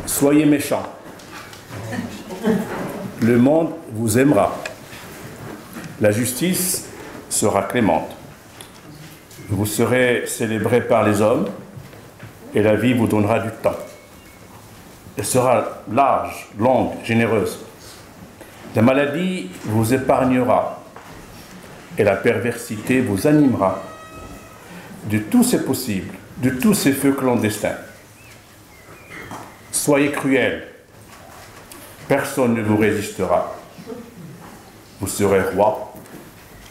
Soyez méchants. Le monde vous aimera. La justice sera clémente. Vous serez célébrés par les hommes et la vie vous donnera du temps. Elle sera large, longue, généreuse. La maladie vous épargnera et la perversité vous animera. De tout c'est possible, de tous ces feux clandestins. Soyez cruels, personne ne vous résistera. Vous serez roi,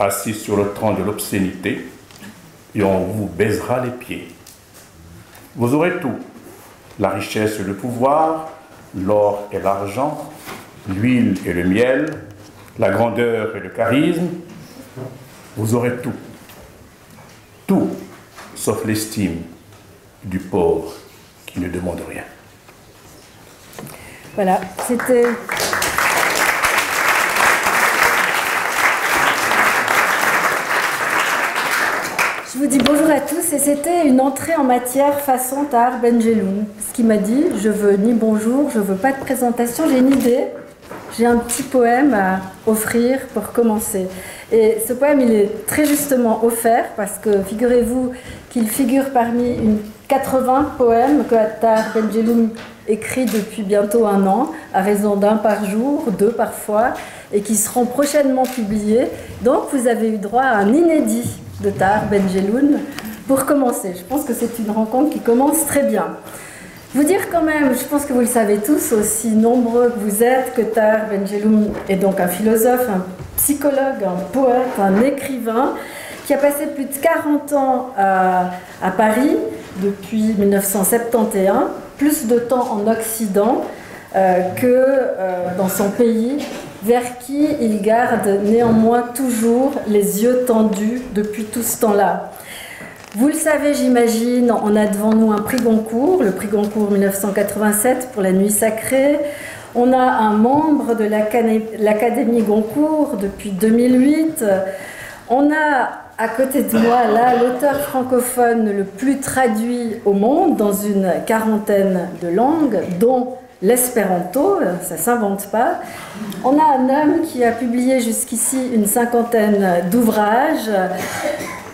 assis sur le trône de l'obscénité, et on vous baisera les pieds. Vous aurez tout, la richesse et le pouvoir, l'or et l'argent, l'huile et le miel, la grandeur et le charisme. Vous aurez tout, tout, sauf l'estime du pauvre qui ne demande rien. Voilà, c'était... Je vous dis bonjour à tous, et c'était une entrée en matière façon Tahar Ben Jelloun. Ce qu'il m'a dit, je veux ni bonjour, je veux pas de présentation, j'ai une idée, j'ai un petit poème à offrir pour commencer. Et ce poème, il est très justement offert, parce que figurez-vous qu'il figure parmi une 80 poèmes que Tahar Ben Jelloun écrit depuis bientôt 1 an, à raison d'1 par jour, 2 parfois, et qui seront prochainement publiés. Donc vous avez eu droit à un inédit de Tahar Ben Jelloun pour commencer. Je pense que c'est une rencontre qui commence très bien. Vous dire quand même, je pense que vous le savez tous, aussi nombreux que vous êtes, que Tahar Ben Jelloun est donc un philosophe, un psychologue, un poète, un écrivain, qui a passé plus de 40 ans à Paris depuis 1971, plus de temps en Occident que dans son pays, vers qui il garde néanmoins toujours les yeux tendus depuis tout ce temps-là. Vous le savez, j'imagine, on a devant nous un prix Goncourt, le prix Goncourt 1987 pour La Nuit Sacrée. On a un membre de l'Académie Goncourt depuis 2008. On a à côté de moi, là, l'auteur francophone le plus traduit au monde dans une 40aine de langues, dont l'espéranto, ça ne s'invente pas. On a un homme qui a publié jusqu'ici une 50aine d'ouvrages,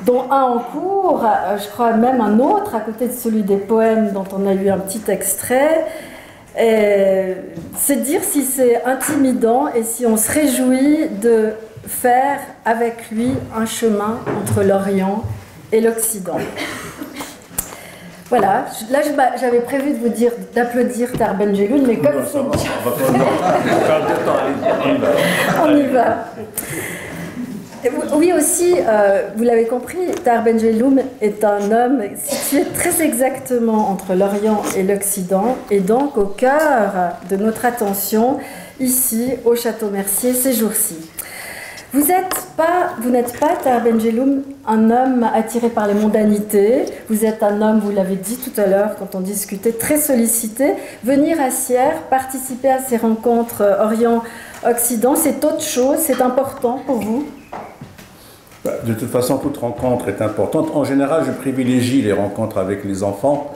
dont un en cours, je crois même un autre, à côté de celui des poèmes dont on a eu un petit extrait. C'est dire si c'est intimidant et si on se réjouit de faire avec lui un chemin entre l'Orient et l'Occident. Voilà, là j'avais prévu de vous dire d'applaudir Tahar Ben Jelloun, mais comme c'est... On y va. Oui aussi, vous l'avez compris, Tahar Ben Jelloun est un homme situé très exactement entre l'Orient et l'Occident, et donc au cœur de notre attention, ici, au Château Mercier, ces jours-ci. Vous n'êtes pas, Tahar Ben Jelloun, un homme attiré par les mondanités. Vous êtes un homme, vous l'avez dit tout à l'heure quand on discutait, très sollicité. Venir à Sierre, participer à ces rencontres Orient-Occident, c'est autre chose, c'est important pour vous? De toute façon, toute rencontre est importante. En général, je privilégie les rencontres avec les enfants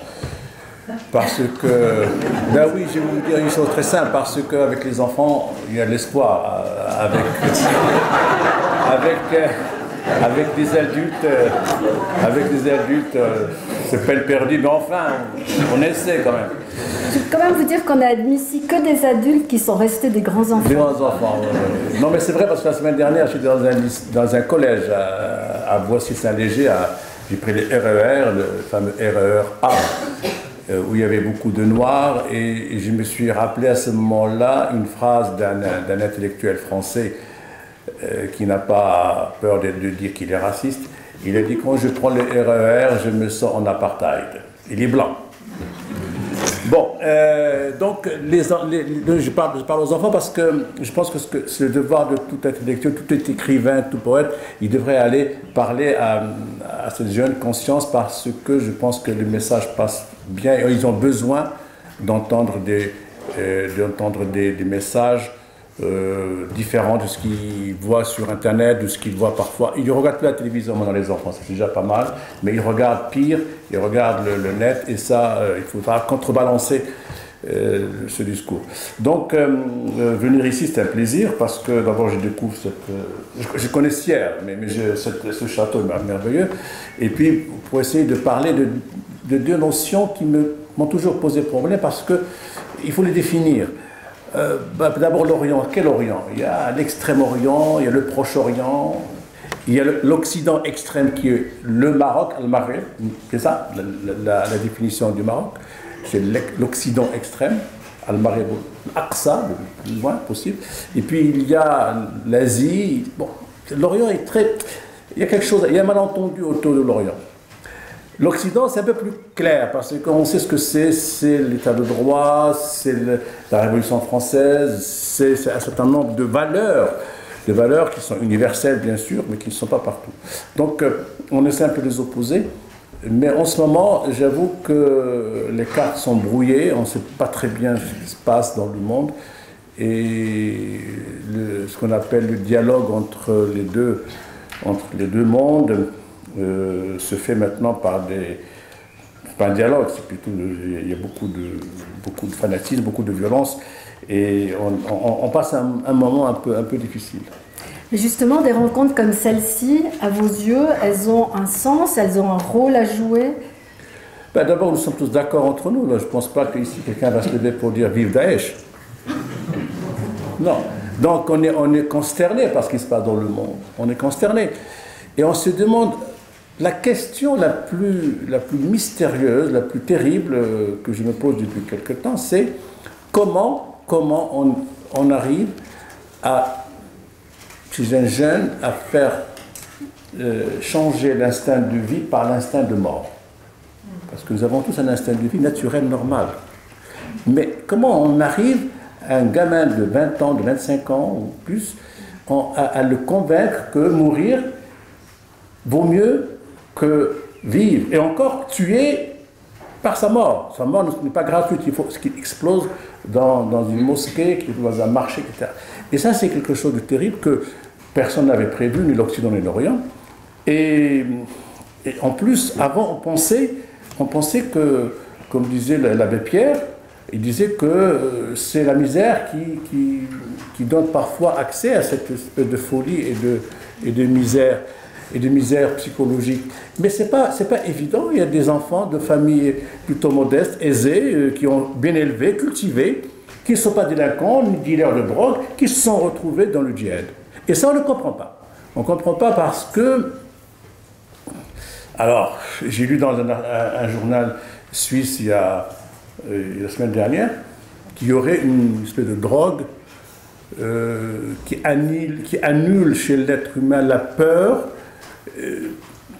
parce que, ben oui, je vais vous dire une chose très simple, parce qu'avec les enfants, il y a de l'espoir. Avec des adultes, c'est peine perdue, mais enfin, on essaie quand même. Je veux quand même vous dire qu'on a admis ici que des adultes qui sont restés des grands enfants. Des grands enfants, oui. Non mais c'est vrai parce que la semaine dernière, j'étais dans un collège à Boissy-Saint-Léger, j'ai pris le RER, le fameux RER A, où il y avait beaucoup de noirs, et je me suis rappelé à ce moment-là une phrase d'un intellectuel français qui n'a pas peur de dire qu'il est raciste. Il a dit: quand je prends le RER, je me sens en apartheid. Il est blanc. Bon, donc je parle aux enfants parce que je pense que c'est le devoir de tout intellectuel, tout écrivain, tout poète. Il devrait aller parler à cette jeune conscience parce que je pense que le message passe bien. Ils ont besoin d'entendre des messages différents de ce qu'ils voient sur Internet, de ce qu'ils voient parfois. Ils ne regardent plus la télévision dans les enfants, c'est déjà pas mal, mais ils regardent pire, ils regardent le net, et ça, il faudra contrebalancer ce discours. Donc, venir ici, c'est un plaisir parce que d'abord, je découvre je connais Sierre, mais ce château est merveilleux. Et puis, pour essayer de parler de deux notions qui m'ont toujours posé problème parce qu'il faut les définir. D'abord, l'Orient. Quel Orient? Il y a l'Extrême-Orient, il y a le Proche-Orient, il y a l'Occident extrême qui est le Maroc, Al-Maghreb, c'est ça la définition du Maroc. C'est l'Occident extrême, Al-Maghreb, l'Aqsa, le plus loin possible. Et puis il y a l'Asie. Bon, l'Orient est très. Il y a quelque chose, il y a un malentendu autour de l'Orient. L'Occident, c'est un peu plus clair, parce qu'on sait ce que c'est l'état de droit, c'est la Révolution française, c'est un certain nombre de valeurs qui sont universelles, bien sûr, mais qui ne sont pas partout. Donc, on essaie un peu de les opposer. Mais en ce moment, j'avoue que les cartes sont brouillées, on ne sait pas très bien ce qui se passe dans le monde. Et ce qu'on appelle le dialogue entre les deux mondes se fait maintenant par pas un dialogue, c'est plutôt il y a beaucoup de fanatisme, beaucoup de violence, et on passe un moment un peu difficile. Et justement, des rencontres comme celle-ci, à vos yeux, elles ont un sens, elles ont un rôle à jouer? D'abord, nous sommes tous d'accord entre nous. Je ne pense pas qu'ici quelqu'un va se lever pour dire vive Daesh. Non. Donc on est consterné par ce qui se passe dans le monde. On est consterné. Et on se demande, la question la plus mystérieuse, la plus terrible que je me pose depuis quelque temps, c'est comment on arrive chez un jeune à faire changer l'instinct de vie par l'instinct de mort. Parce que nous avons tous un instinct de vie naturel, normal. Mais comment on arrive à un gamin de 20 ans, de 25 ans ou plus, à le convaincre que mourir vaut mieux que vivre, et encore tuer par sa mort. Sa mort n'est pas gratuite, il faut qu'il explose dans une mosquée, dans un marché, etc. Et ça, c'est quelque chose de terrible que personne n'avait prévu, ni l'Occident ni l'Orient. Et en plus, avant, on pensait que, comme disait l'abbé Pierre, il disait que c'est la misère qui donne parfois accès à cette espèce de folie et de misère psychologique. Mais c'est pas évident. Il y a des enfants de familles plutôt modestes, aisées, qui ont bien élevé, cultivé, qui ne sont pas délinquants, ni dealers de drogue, qui se sont retrouvés dans le djihad. Et ça, on ne comprend pas. On ne comprend pas parce que... Alors, j'ai lu dans un journal suisse la semaine dernière qu'il y aurait une espèce de drogue qui annule chez l'être humain la peur,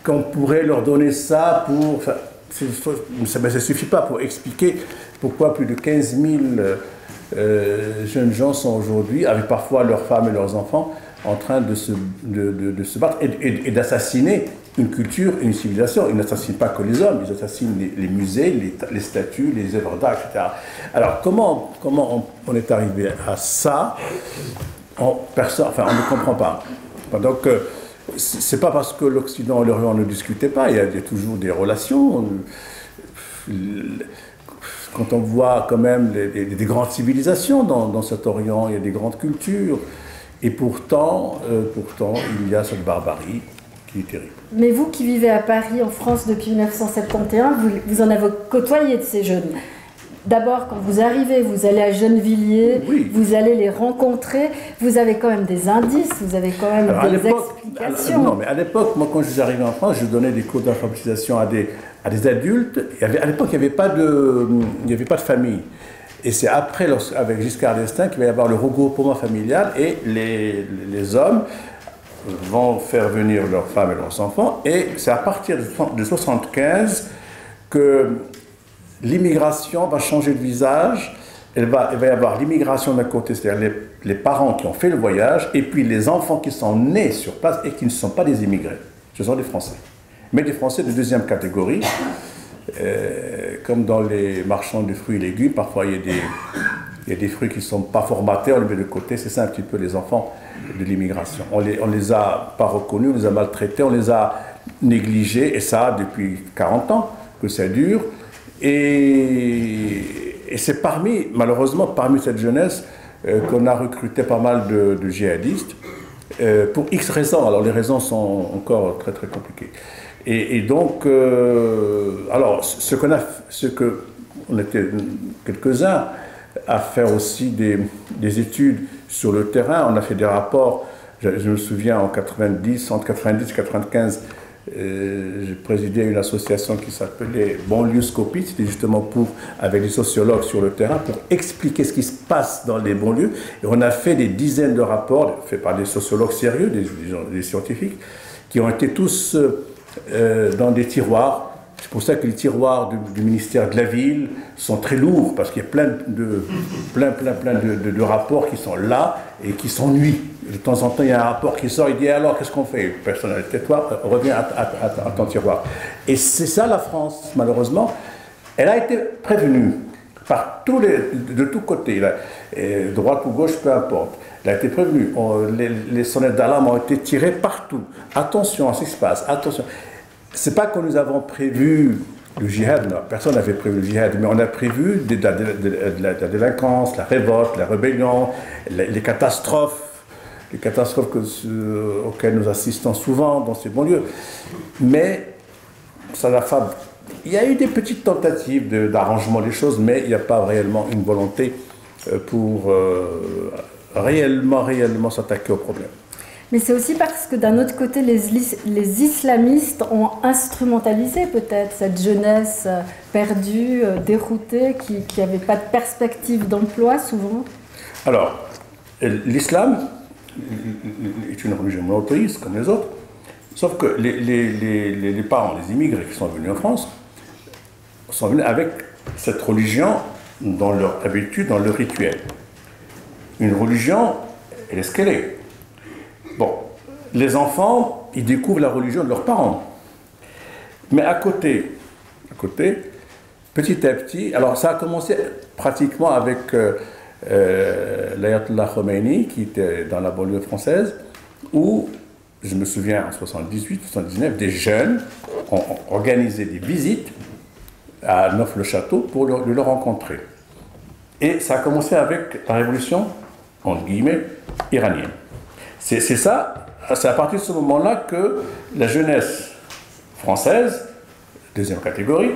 qu'on pourrait leur donner ça pour... Enfin, ça ne suffit pas pour expliquer pourquoi plus de 15 000 jeunes gens sont aujourd'hui, avec parfois leurs femmes et leurs enfants, en train de se battre et d'assassiner une culture, une civilisation. Ils n'assassinent pas que les hommes, ils assassinent les musées, les statues, les œuvres d'art, etc. Alors comment on est arrivé à ça? On ne comprend pas. Donc c'est pas parce que l'Occident et l'Orient ne discutaient pas, il y a toujours des relations. Quand on voit quand même des grandes civilisations dans cet Orient, il y a des grandes cultures. Et pourtant, il y a cette barbarie qui est terrible. Mais vous qui vivez à Paris, en France, depuis 1971, vous en avez côtoyé de ces jeunes. D'abord, quand vous arrivez, vous allez à Gennevilliers, oui. Vous allez les rencontrer, vous avez quand même des indices, vous avez quand même des explications. Non, mais à l'époque, moi, quand je suis arrivé en France, je donnais des cours d'alphabétisation à des adultes. À l'époque, il n'y avait pas de famille. Et c'est après, avec Giscard d'Estaing, qu'il va y avoir le regroupement familial et les hommes vont faire venir leurs femmes et leurs enfants. Et c'est à partir de 1975 que l'immigration va changer de visage. Il va y avoir l'immigration d'un côté, c'est-à-dire les parents qui ont fait le voyage, et puis les enfants qui sont nés sur place et qui ne sont pas des immigrés. Ce sont des Français. Mais des Français de deuxième catégorie. Comme dans les marchands de fruits et légumes, parfois il y a des fruits qui ne sont pas formatés, on les met de côté. C'est ça un petit peu les enfants de l'immigration. On les a pas reconnus, on les a maltraités, on les a négligés, et ça depuis 40 ans que ça dure. Et Et c'est malheureusement, parmi cette jeunesse qu'on a recruté pas mal de djihadistes pour X raisons. Alors les raisons sont encore très très compliquées. Et donc, alors ce que on était quelques-uns à faire aussi des études sur le terrain. On a fait des rapports. Je me souviens entre 90 et 95. J'ai présidé une association qui s'appelait Banlieuscopie, c'était justement avec des sociologues sur le terrain, pour expliquer ce qui se passe dans les banlieues. Et on a fait des dizaines de rapports, faits par des sociologues sérieux, des scientifiques, qui ont été tous dans des tiroirs. C'est pour ça que les tiroirs du ministère de la Ville sont très lourds, parce qu'il y a plein de rapports qui sont là et qui s'ennuient. De temps en temps, il y a un rapport qui sort, il dit alors qu'est-ce qu'on fait? Personne, tais-toi, reviens à ton tiroir. Et c'est ça la France, malheureusement. Elle a été prévenue de tous côtés, droite ou gauche, peu importe. Elle a été prévenue. Les sonnettes d'alarme ont été tirées partout. Attention à ce qui se passe, attention. C'est pas que nous avons prévu le djihad, non, personne n'avait prévu le djihad, mais on a prévu la délinquance, la révolte, la rébellion, les catastrophes auxquelles nous assistons souvent dans ces banlieues. Mais il y a eu des petites tentatives d'arrangement des choses, mais il n'y a pas réellement une volonté pour réellement s'attaquer au problème. Mais c'est aussi parce que d'un autre côté, les islamistes ont instrumentalisé peut-être cette jeunesse perdue, déroutée, qui n'avait pas de perspective d'emploi souvent. Alors, l'islam est une religion monothéiste comme les autres, sauf que les parents, les immigrés qui sont venus en France, sont venus avec cette religion dans leur habitude, dans leur rituel. Une religion, elle est ce qu'elle est. Bon, les enfants, ils découvrent la religion de leurs parents. Mais à côté, petit à petit, alors ça a commencé pratiquement avec l'Ayatollah Khomeini, qui était dans la banlieue française, où, je me souviens, en 78, 79, des jeunes ont organisé des visites à Neuf-le-Château pour le rencontrer. Et ça a commencé avec la révolution, entre guillemets, iranienne. C'est à partir de ce moment-là que la jeunesse française, deuxième catégorie,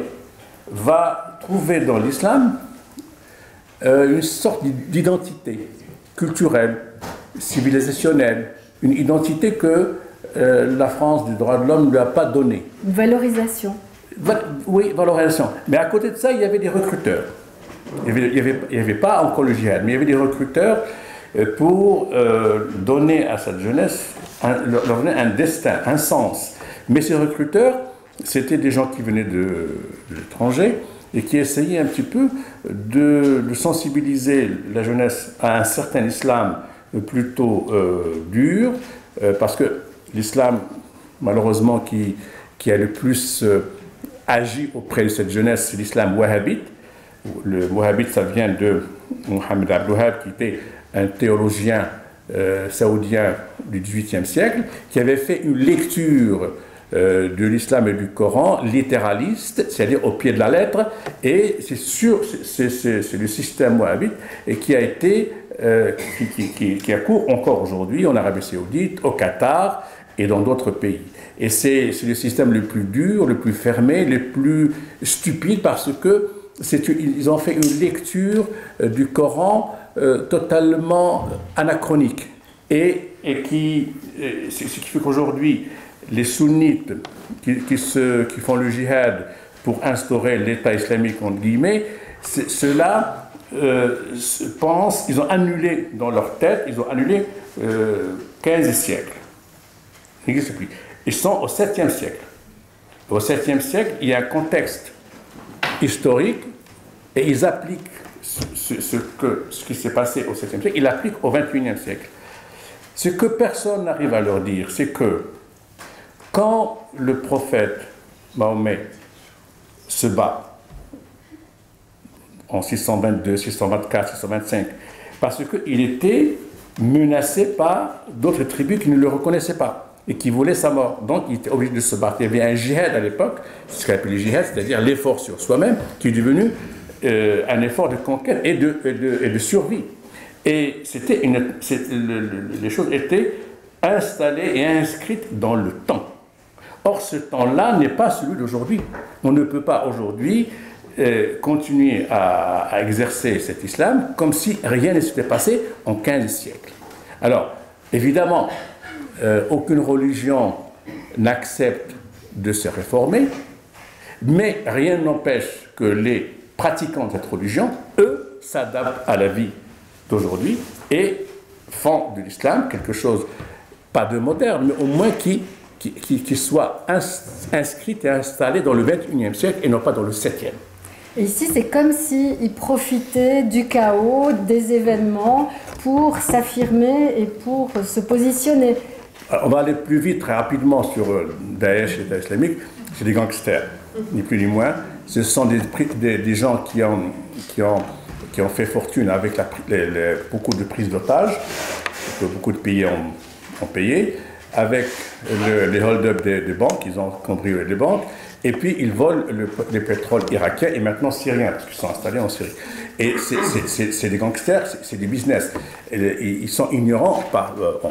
va trouver dans l'islam une sorte d'identité culturelle, civilisationnelle, une identité que la France des droits de l'homme ne lui a pas donnée. Une valorisation. Oui, valorisation. Mais à côté de ça, il y avait des recruteurs. Il n'y avait pas encore le djihad, mais il y avait des recruteurs pour donner à cette jeunesse, leur donner un destin, un sens. Mais ces recruteurs, c'était des gens qui venaient de l'étranger et qui essayaient un petit peu de sensibiliser la jeunesse à un certain islam plutôt dur, parce que l'islam, malheureusement, qui a le plus agi auprès de cette jeunesse, c'est l'islam wahhabite. Le wahhabite, ça vient de Mohammed Abdul Wahhab, qui était un théologien saoudien du XVIIIe siècle, qui avait fait une lecture de l'islam et du Coran littéraliste, c'est-à-dire au pied de la lettre, et c'est le système wahhabite et qui a été qui a cours encore aujourd'hui en Arabie Saoudite, au Qatar et dans d'autres pays. Et c'est le système le plus dur, le plus fermé, le plus stupide, parce que ils ont fait une lecture du Coran totalement anachronique. Et ce qui fait qu'aujourd'hui, les sunnites qui font le djihad pour instaurer l'État islamique, entre guillemets, ceux-là pensent, ils ont annulé dans leur tête, ils ont annulé 15 siècles. Ils sont au 7e siècle. Au 7e siècle, il y a un contexte historique et ils appliquent ce qui s'est passé au 7e siècle, ils l'appliquent au 21e siècle. Ce que personne n'arrive à leur dire, c'est que quand le prophète Mahomet se bat en 622, 624, 625, parce qu'il était menacé par d'autres tribus qui ne le reconnaissaient pas et qui voulaient sa mort. Donc il était obligé de se battre. Il y avait un djihad à l'époque, ce qu'on appelle le djihad, c'est-à-dire l'effort sur soi-même, qui est devenu un effort de conquête et de survie. Et les choses étaient installées et inscrites dans le temps. Or, ce temps-là n'est pas celui d'aujourd'hui. On ne peut pas aujourd'hui continuer à exercer cet islam comme si rien ne s'était passé en 15 siècles. Alors, évidemment, aucune religion n'accepte de se réformer, mais rien n'empêche que les pratiquants de cette religion, eux, s'adaptent à la vie d'aujourd'hui et font de l'islam quelque chose, pas de moderne, mais au moins qui soit inscrit et installé dans le 21e siècle et non pas dans le 7e. Et ici, c'est comme s'ils profitaient du chaos, des événements, pour s'affirmer et pour se positionner. Alors, on va aller plus vite, très rapidement, sur Daesh et l'État islamique. C'est des gangsters, ni plus ni moins. Ce sont des gens qui ont fait fortune avec beaucoup de prises d'otages, que beaucoup de pays ont payé, avec les hold-up des banques, ils ont cambriolé les banques, et puis ils volent le pétrole irakien et maintenant syrien, parce qu'ils sont installés en Syrie. Et c'est des gangsters, c'est des business. Et ils sont ignorants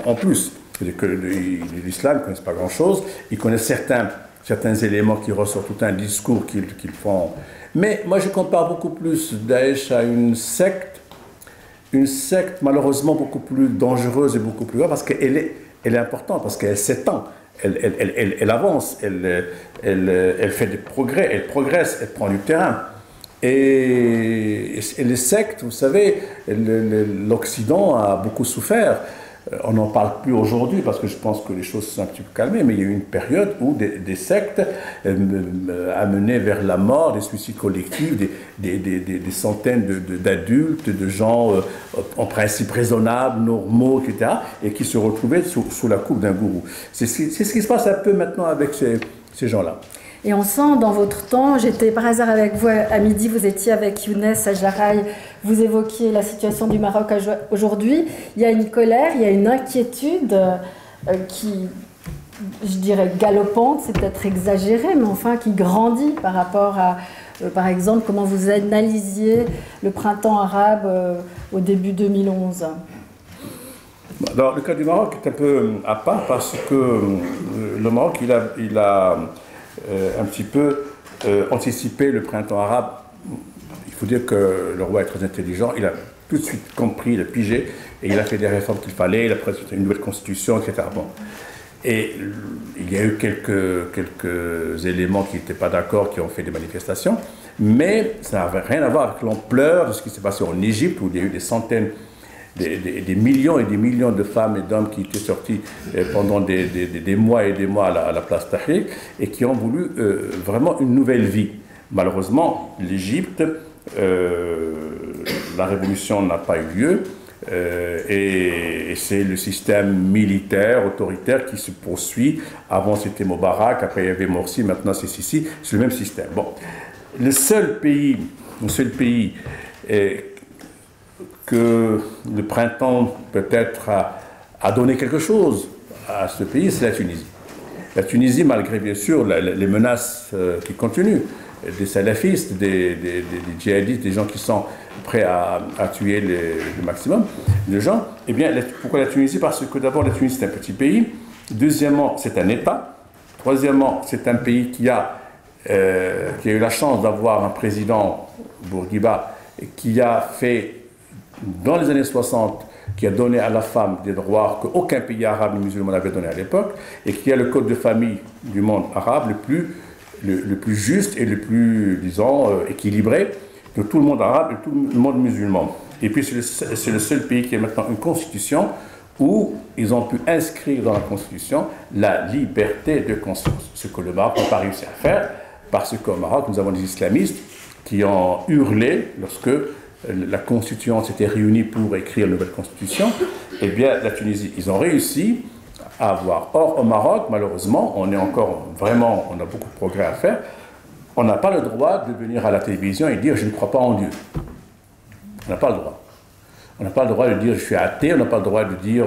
en plus que l'islam, ils ne connaissent pas grand-chose, ils connaissent certains éléments qui ressortent, tout un discours qu'ils font. Mais moi je compare beaucoup plus Daesh à une secte malheureusement beaucoup plus dangereuse et beaucoup plus grave, parce qu'elle est importante, parce qu'elle s'étend, elle avance, elle fait des progrès, elle progresse, elle prend du terrain. Et les sectes, vous savez, l'Occident a beaucoup souffert. On n'en parle plus aujourd'hui parce que je pense que les choses se sont un petit peu calmées, mais il y a eu une période où des sectes amenaient vers la mort, des suicides collectifs, des centaines d'adultes, de gens en principe raisonnables, normaux, etc., et qui se retrouvaient sous la coupe d'un gourou. C'est ce qui se passe un peu maintenant avec ces gens-là. Et on sent dans votre temps, j'étais par hasard avec vous à midi, vous étiez avec Younes à Jaraï, vous évoquiez la situation du Maroc aujourd'hui. Il y a une colère, il y a une inquiétude qui, je dirais, galopante, c'est peut-être exagéré, mais enfin qui grandit par rapport à, par exemple, comment vous analysiez le printemps arabe au début 2011. Alors, le cas du Maroc est un peu à part parce que le Maroc, il a un petit peu anticipé le printemps arabe. Il faut dire que le roi est très intelligent, il a tout de suite compris, il a pigé, et il a fait des réformes qu'il fallait, il a présenté une nouvelle constitution, etc. Bon. Et il y a eu quelques éléments qui n'étaient pas d'accord, qui ont fait des manifestations, mais ça n'avait rien à voir avec l'ampleur de ce qui s'est passé en Égypte, où il y a eu des centaines, des millions et des millions de femmes et d'hommes qui étaient sortis pendant des mois et des mois à la place Tahrir et qui ont voulu vraiment une nouvelle vie. Malheureusement, l'Égypte, la révolution n'a pas eu lieu et c'est le système militaire, autoritaire qui se poursuit. Avant c'était Moubarak, après il y avait Morsi, maintenant c'est Sisi, c'est le même système. Bon. Le seul pays que le printemps peut-être a donné quelque chose à ce pays, c'est la Tunisie. La Tunisie, malgré bien sûr les menaces qui continuent, des salafistes, des djihadistes, des gens qui sont prêts à tuer le maximum de gens, eh bien, pourquoi la Tunisie? Parce que d'abord, la Tunisie, c'est un petit pays. Deuxièmement, c'est un État. Troisièmement, c'est un pays qui a eu la chance d'avoir un président, Bourguiba, qui a fait, dans les années 60, qui a donné à la femme des droits qu'aucun pays arabe ni musulman n'avait donné à l'époque, et qui a le code de famille du monde arabe le plus juste et le plus, disons, équilibré de tout le monde arabe et tout le monde musulman. Et puis c'est le seul pays qui a maintenant une constitution où ils ont pu inscrire dans la constitution la liberté de conscience, ce que le Maroc n'a pas réussi à faire, parce qu'au Maroc, nous avons des islamistes qui ont hurlé lorsque la Constitution s'était réunie pour écrire une nouvelle Constitution. Eh bien, la Tunisie, ils ont réussi à avoir. Or, au Maroc, malheureusement, on a beaucoup de progrès à faire. On n'a pas le droit de venir à la télévision et dire « je ne crois pas en Dieu ». On n'a pas le droit. On n'a pas le droit de dire je suis athée, on n'a pas le droit de dire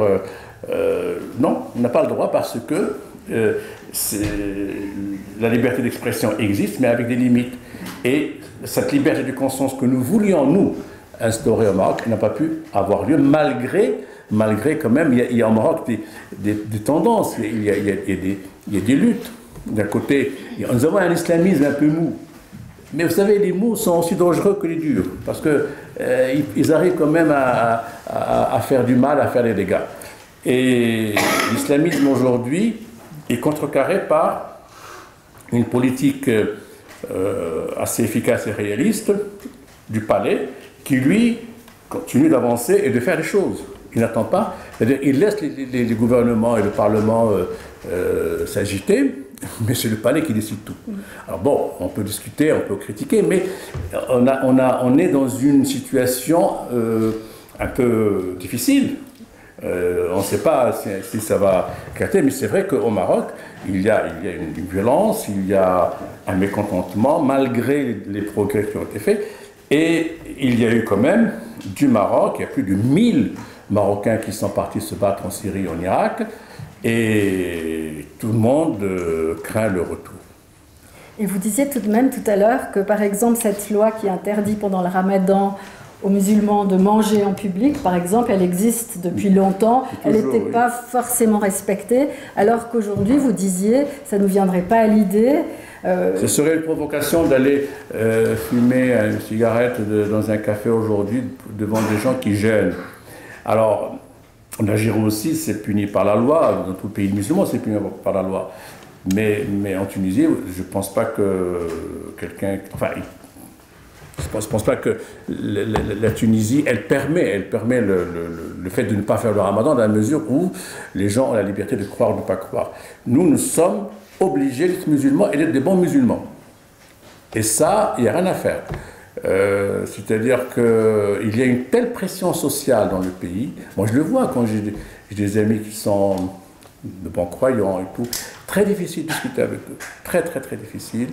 non, on n'a pas le droit parce que la liberté d'expression existe, mais avec des limites. Et cette liberté de conscience que nous voulions, nous, instaurer au Maroc, n'a pas pu avoir lieu, malgré quand même, il y a au Maroc des tendances, il y a des luttes. D'un côté, nous avons un islamisme un peu mou. Mais vous savez, les mous sont aussi dangereux que les durs, parce qu'ils arrivent quand même à faire du mal, à faire des dégâts. Et l'islamisme aujourd'hui est contrecarré par une politique assez efficace et réaliste du palais, qui lui continue d'avancer et de faire des choses. Il n'attend pas, c'est-à-dire il laisse les gouvernements et le Parlement s'agiter, mais c'est le palais qui décide tout. Alors bon, on peut discuter, on peut critiquer, mais on est dans une situation un peu difficile. On ne sait pas si ça va éclater, mais c'est vrai qu'au Maroc, il y a une violence, il y a un mécontentement, malgré les progrès qui ont été faits. Et il y a eu quand même du Maroc, il y a plus de 1000 Marocains qui sont partis se battre en Syrie et en Irak, et tout le monde craint le retour. Et vous disiez tout de même tout à l'heure que, par exemple, cette loi qui interdit pendant le ramadan aux musulmans de manger en public, par exemple, elle existe depuis longtemps, elle n'était pas forcément respectée, alors qu'aujourd'hui, vous disiez, ça ne nous viendrait pas à l'idée. Ce serait une provocation d'aller fumer une cigarette dans un café aujourd'hui devant des gens qui jeûnent. Alors, en Algérie aussi, c'est puni par la loi, dans tout le pays musulman, c'est puni par la loi. Mais en Tunisie, je ne pense pas que quelqu'un... Enfin, je ne pense pas que la Tunisie, elle permet le fait de ne pas faire le ramadan dans la mesure où les gens ont la liberté de croire ou de ne pas croire. Nous sommes obligés d'être musulmans et d'être des bons musulmans. Et ça, il n'y a rien à faire. C'est-à-dire qu'il y a une telle pression sociale dans le pays. Moi, je le vois quand j'ai des amis qui sont de bons croyants et tout. Très difficile de discuter avec eux. Très, très, très difficile.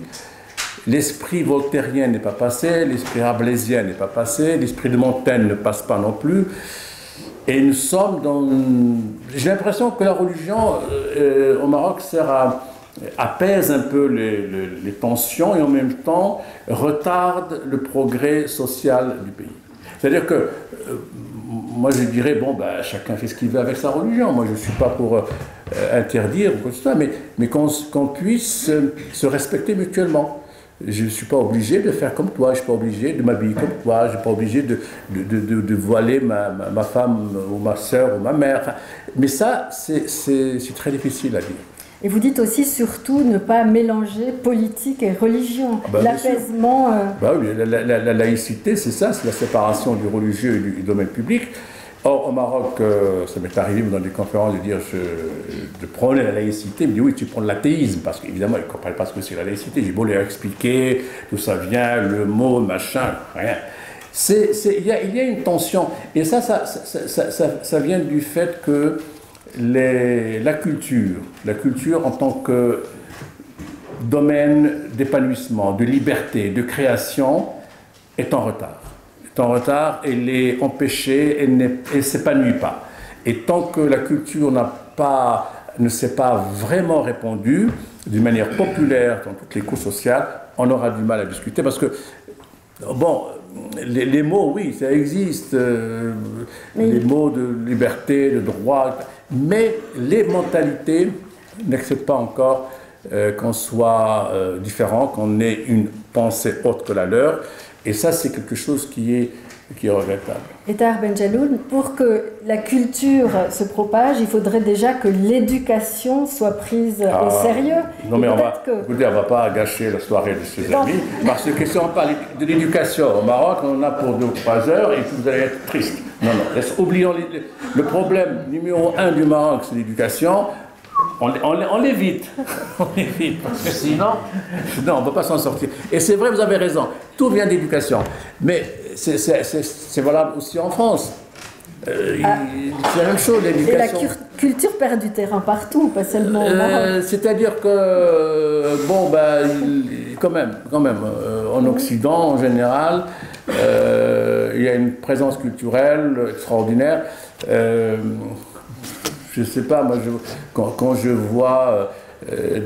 L'esprit voltairien n'est pas passé, l'esprit rabelaisien n'est pas passé, l'esprit de Montaigne ne passe pas non plus. Et nous sommes dans... J'ai l'impression que la religion au Maroc apaise un peu les tensions et en même temps retarde le progrès social du pays. C'est-à-dire que moi je dirais, bon, ben, chacun fait ce qu'il veut avec sa religion. Moi je ne suis pas pour interdire ou quoi que ce soit, mais qu'on puisse se respecter mutuellement. Je ne suis pas obligé de faire comme toi, je ne suis pas obligé de m'habiller comme toi, je ne suis pas obligé de voiler ma femme ou ma soeur ou ma mère. Enfin, mais ça, c'est très difficile à dire. Et vous dites aussi surtout ne pas mélanger politique et religion, l'apaisement... Bah oui, la laïcité, c'est ça, c'est la séparation du religieux et du domaine public. Or, au Maroc, ça m'est arrivé dans des conférences de dire, de prôner la laïcité, il me dit oui, tu prends l'athéisme, parce qu'évidemment, ils ne comprennent pas ce que c'est la laïcité. J'ai beau leur expliquer d'où ça vient, le mot, machin, rien. Il y a une tension, et ça vient du fait que la culture en tant que domaine d'épanouissement, de liberté, de création, est en retard. Elle est empêchée, elle ne s'épanouit pas. Et tant que la culture ne s'est pas vraiment répandue d'une manière populaire dans toutes les couches sociales, on aura du mal à discuter parce que, bon, les mots, oui, ça existe, les mots de liberté, de droit, mais les mentalités n'acceptent pas encore qu'on soit différent, qu'on ait une pensée autre que la leur. Et ça, c'est quelque chose qui est regrettable. Et Tahar Benjelloun, pour que la culture se propage, il faudrait déjà que l'éducation soit prise au sérieux. Non, mais on ne va pas gâcher la soirée de ses amis, parce que si on parle de l'éducation au Maroc, on en a pour 2 ou 3 heures et vous allez être triste. Non, oublions le problème numéro 1 du Maroc, c'est l'éducation. On l'évite, parce que sinon, non, on ne peut pas s'en sortir. Et c'est vrai, vous avez raison, tout vient d'éducation. Mais c'est valable aussi en France. C'est la même chose, l'éducation. Et la culture perd du terrain partout, pas seulement au Maroc. C'est-à-dire que, bon, ben, quand même, en Occident, en général, il y a une présence culturelle extraordinaire. Je ne sais pas, moi, quand je vois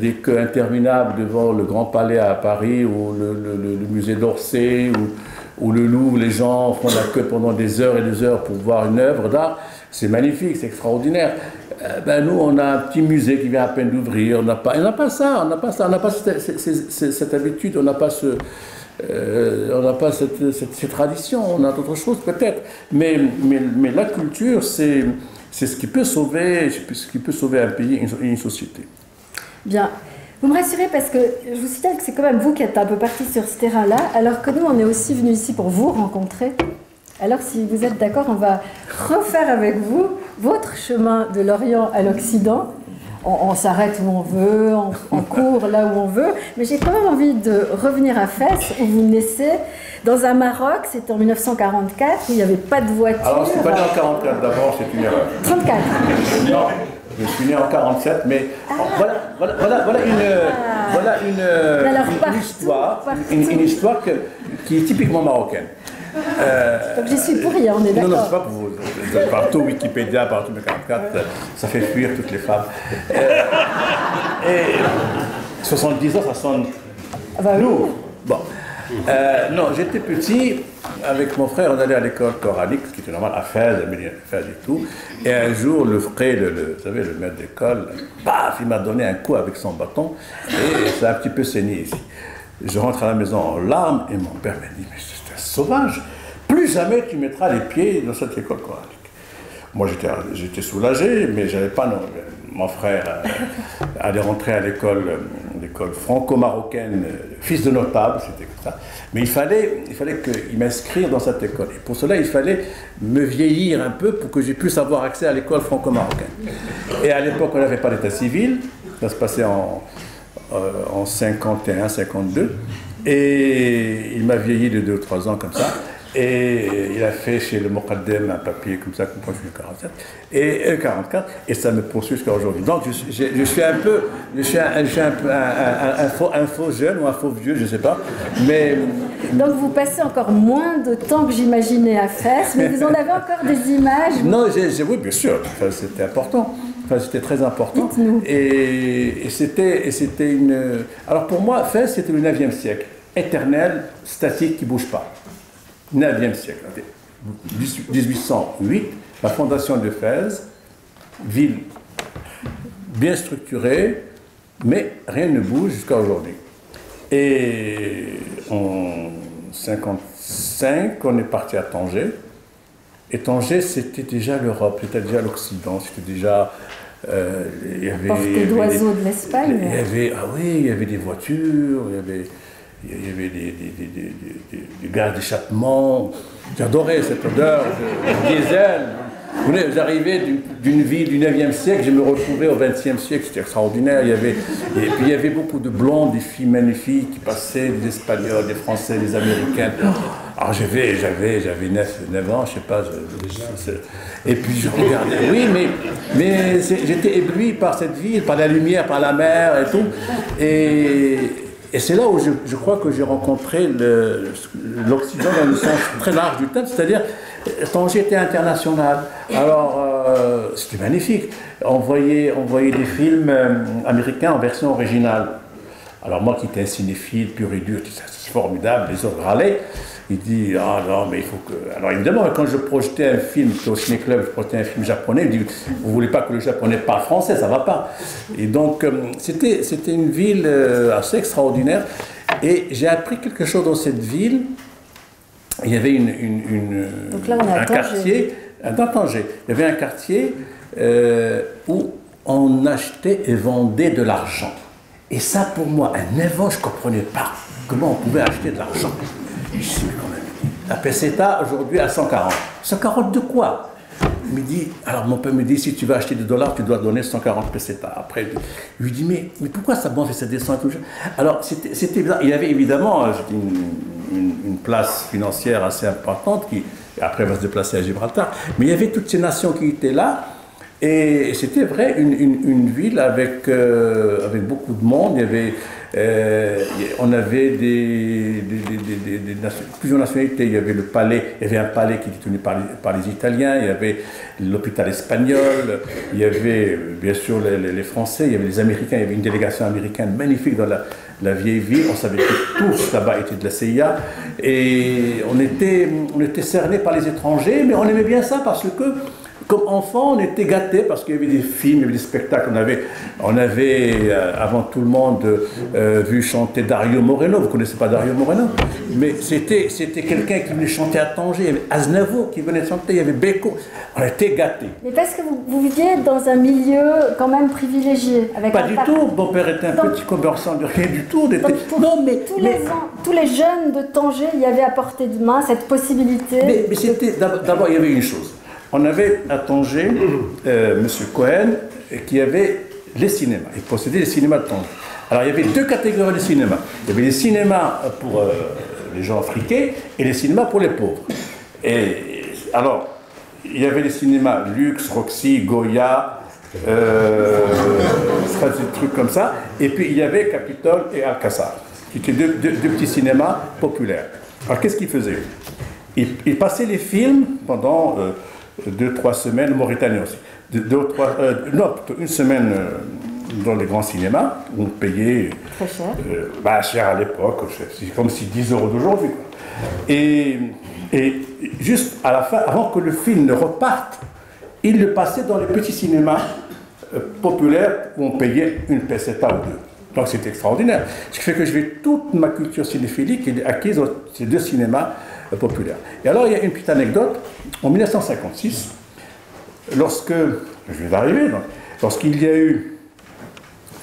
des queues interminables devant le Grand Palais à Paris, ou le musée d'Orsay, ou le Louvre, les gens font la queue pendant des heures et des heures pour voir une œuvre d'art, c'est magnifique, c'est extraordinaire. Ben nous, on a un petit musée qui vient à peine d'ouvrir, on n'a pas ça, on n'a pas cette habitude, on n'a pas cette tradition, on a d'autres choses peut-être, mais la culture, c'est ce qui peut sauver un pays, une société. Bien. Vous me rassurez parce que je vous signale que c'est quand même vous qui êtes un peu parti sur ce terrain-là, alors que nous, on est aussi venus ici pour vous rencontrer. Alors, si vous êtes d'accord, on va refaire avec vous votre chemin de l'Orient à l'Occident. On s'arrête où on veut, on court là où on veut, mais j'ai quand même envie de revenir à Fès, où vous naissez dans un Maroc, c'était en 1944, où il n'y avait pas de voiture. Alors, c'est pas né en 44 d'abord, c'est une erreur. 34. Non, je suis né en 47, mais voilà une histoire qui est typiquement marocaine. Donc j'y suis pour rien, on est d'accord. Non, c'est pas pour vous. Partout, Wikipédia, partout, mais 44, ça fait fuir toutes les femmes. Et 70 ans, ça sonne lourd. Bon. Non, j'étais petit, avec mon frère, on allait à l'école coranique, ce qui était normal, à Fès, et tout. Et un jour, le frère, vous savez, le maître d'école, paf, il m'a donné un coup avec son bâton, et ça a un petit peu saigné ici. Je rentre à la maison en larmes, et mon père m'a dit, mais c'est un sauvage, plus jamais tu mettras les pieds dans cette école coranique. Moi, j'étais soulagé, mais j'avais pas... Non, mon frère allait rentrer à l'école franco-marocaine, fils de notable, c'était comme ça. Mais il fallait qu'il m'inscrive dans cette école. Et pour cela, il fallait me vieillir un peu pour que je puisse avoir accès à l'école franco-marocaine. Et à l'époque, on n'avait pas d'état civil. Ça se passait en 51, 52. Et il m'a vieilli de 2 ou 3 ans comme ça. Et il a fait chez le Moqaddem un papier comme ça, comme je suis 47, et 44, et ça me poursuit jusqu'à aujourd'hui. Donc je suis un peu un faux jeune ou un faux vieux, je ne sais pas. Mais... Donc vous passez encore moins de temps que j'imaginais à Fès, mais vous en avez encore des images. Non, oui, bien sûr, c'était important. Enfin, c'était très important. Dites-nous. Et c'était une... Alors pour moi, Fès, c'était le 9e siècle, éternel, statique, qui ne bouge pas. 9e siècle, 1808, la fondation de Fès, ville bien structurée, mais rien ne bouge jusqu'à aujourd'hui. Et en 1955, on est parti à Tanger, et Tanger, c'était déjà l'Europe, c'était déjà l'Occident, c'était déjà... il y avait, portée d'oiseaux de l'Espagne. Il y avait des voitures, il y avait des gaz d'échappement. J'adorais cette odeur de diesel. Vous arrivez d'une ville du 9e siècle, je me retrouvais au 20e siècle, c'était extraordinaire. Et puis il y avait beaucoup de blondes, des filles magnifiques qui passaient, des Espagnols, des Français, des Américains. Alors j'avais 9 ans, je sais pas. Et puis je regardais. Oui, mais j'étais ébloui par cette ville, par la lumière, par la mer et tout. Et c'est là où je crois que j'ai rencontré l'Occident dans le sens très large du terme, c'est-à-dire Tanger était international. Alors c'était magnifique. On voyait des films américains en version originale. Alors moi qui étais un cinéphile pur et dur, c'est formidable, les autres râlaient. Il dit, ah non, mais il faut que... Alors évidemment, quand je projetais un film, au ciné-club, je projetais un film japonais, il dit, vous ne voulez pas que le japonais parle français, ça ne va pas. Et donc, c'était une ville assez extraordinaire. Et j'ai appris quelque chose dans cette ville. Il y avait donc là, un quartier, dans Tanger, il y avait un quartier où on achetait et vendait de l'argent. Et ça, pour moi, à 9 ans, je ne comprenais pas comment on pouvait acheter de l'argent. Je me suis dit, quand même, la peseta aujourd'hui à 140. 140 de quoi? Il me dit, alors mon père me dit, si tu veux acheter des dollars, tu dois donner 140 pesetas. Après, je lui dis, mais pourquoi ça monte et ça descend et tout? Alors, c'était bizarre. Il y avait évidemment une place financière assez importante qui, après, va se déplacer à Gibraltar. Mais il y avait toutes ces nations qui étaient là. Et c'était vrai, une ville avec beaucoup de monde. Il y avait On avait plusieurs nationalités. Il y avait le palais, il y avait un palais qui était tenu par les Italiens, il y avait l'hôpital espagnol, il y avait bien sûr les Français, il y avait les Américains, il y avait une délégation américaine magnifique dans la vieille ville. On savait que tous là-bas étaient de la CIA. Et on était cernés par les étrangers, mais on aimait bien ça parce que, comme enfant, on était gâtés parce qu'il y avait des films, il y avait des spectacles. On avait avant tout le monde, vu chanter Dario Moreno. Vous ne connaissez pas Dario Moreno? Mais c'était quelqu'un qui venait chanter à Tanger. Il y avait Aznavour qui venait chanter, il y avait Beko. On était gâtés. Mais parce que vous viviez dans un milieu quand même privilégié. Avec pas du tout. Mon père était un petit commerçant de rien du tout. Non, mais tous les jeunes de Tanger y avaient à portée de main cette possibilité. Mais c'était d'abord, il y avait une chose. On avait à Tanger M. Cohen qui avait les cinémas. Il possédait les cinémas de Tanger. Alors il y avait deux catégories de cinéma. Il y avait les cinémas pour les gens friqués et les cinémas pour les pauvres. Et alors, il y avait les cinémas Luxe, Roxy, Goya, des trucs comme ça. Et puis il y avait Capitole et Alcazar, qui étaient deux petits cinémas populaires. Alors qu'est-ce qu'ils faisaient? Ils passaient les films pendant 2-3 semaines, Mauritanie aussi. Une semaine dans les grands cinémas, où on payait très cher. Cher à l'époque, c'est comme si 10 € d'aujourd'hui. Et juste à la fin, avant que le film ne reparte, ils le passaient dans les petits cinémas populaires où on payait une peseta ou deux. Donc c'était extraordinaire. Ce qui fait que toute ma culture cinéphilique est acquise dans ces deux cinémas populaires. Et alors il y a une petite anecdote. En 1956, lorsqu'il y a eu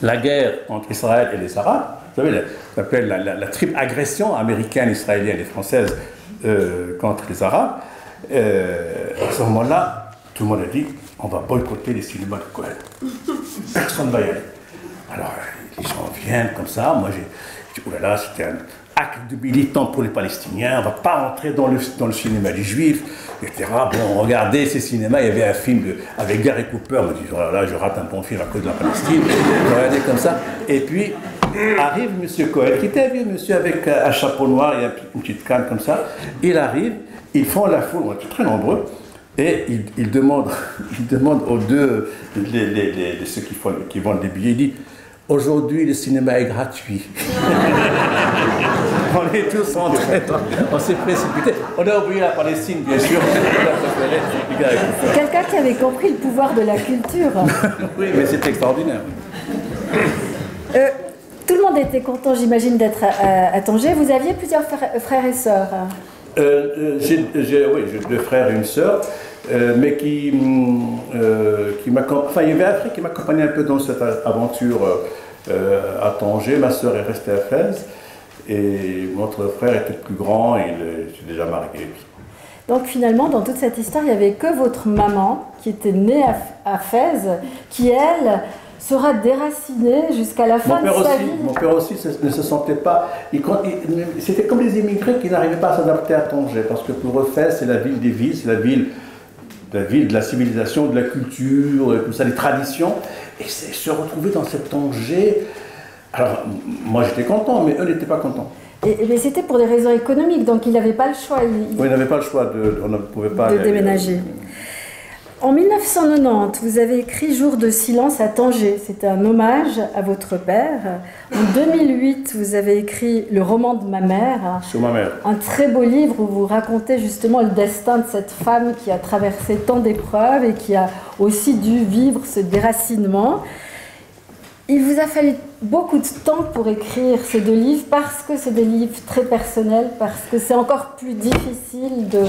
la guerre entre Israël et les Arabes, vous savez, ça s'appelle la triple agression américaine, israélienne et française contre les Arabes, à ce moment-là, tout le monde a dit on va boycotter les cinémas de Cohen. Personne ne va y aller. Alors, les gens viennent comme ça. Moi, j'ai dit oh là là, c'était un acte de militant pour les Palestiniens, on ne va pas entrer dans le cinéma des Juifs, etc. Bon, regardez ces cinémas, il y avait un film avec Gary Cooper, on me dit, oh là, je rate un bon film à cause de la Palestine, regardez comme ça. Et puis, arrive M. Cohen, qui était un vieux monsieur avec un chapeau noir et une petite canne comme ça, il arrive, ils font la foule, on est très nombreux, et il demande aux deux, ceux qui vendent des billets, il dit, aujourd'hui, le cinéma est gratuit. On est tous rentrés, on s'est précipités. On a oublié la Palestine, bien sûr. C'est quelqu'un qui avait compris le pouvoir de la culture. Oui, mais c'est extraordinaire. Tout le monde était content, j'imagine, d'être à Tanger. Vous aviez plusieurs frères et sœurs. J'ai 2 frères et une sœur. Mais qui m'accompagnait. Enfin, il y avait un frère qui m'accompagnait un peu dans cette aventure à Tanger. Ma sœur est restée à Fès. Et notre frère était plus grand et il s'est déjà marié. Donc finalement, dans toute cette histoire, il n'y avait que votre maman, qui était née à Fès, qui, elle, sera déracinée jusqu'à la fin de sa vie. Mon père aussi ne se sentait pas... C'était comme les immigrés qui n'arrivaient pas à s'adapter à Tanger, parce que pour eux, Fès, c'est la ville des villes, c'est la ville de la civilisation, de la culture, tout ça, des traditions. Et se retrouver dans cette Tanger... Alors, moi j'étais content, mais eux n'étaient pas contents. Mais c'était pour des raisons économiques, donc il n'avait pas le choix. Oui, il n'avait pas le choix, on ne pouvait pas... de déménager. En 1990, vous avez écrit Jour de silence à Tanger. C'était un hommage à votre père. En 2008, vous avez écrit Le roman de ma mère. Sur ma mère. Un très beau livre où vous racontez justement le destin de cette femme qui a traversé tant d'épreuves et qui a aussi dû vivre ce déracinement. Il vous a fallu beaucoup de temps pour écrire ces 2 livres parce que c'est des livres très personnels, parce que c'est encore plus difficile de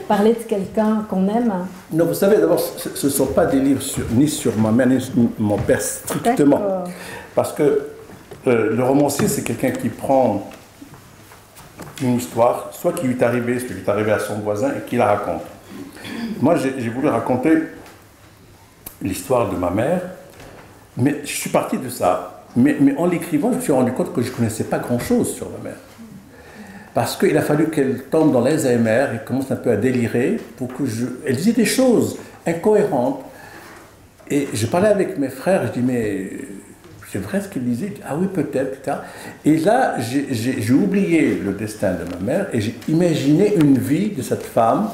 parler de quelqu'un qu'on aime. Non, vous savez, d'abord, ce ne sont pas des livres ni sur ma mère ni sur mon père strictement. Parce que le romancier, c'est quelqu'un qui prend une histoire, soit qui lui est arrivé, ce qui lui est arrivé à son voisin, et qui la raconte. Moi, j'ai voulu raconter l'histoire de ma mère, mais je suis parti de ça. Mais en l'écrivant, je me suis rendu compte que je ne connaissais pas grand-chose sur ma mère. Parce qu'il a fallu qu'elle tombe dans l'Alzheimer et commence un peu à délirer pour que elle disait des choses incohérentes. Et je parlais avec mes frères, je dis, mais c'est vrai ce qu'il disait. Ah oui, peut-être, etc. Et là, j'ai oublié le destin de ma mère et j'ai imaginé une vie de cette femme,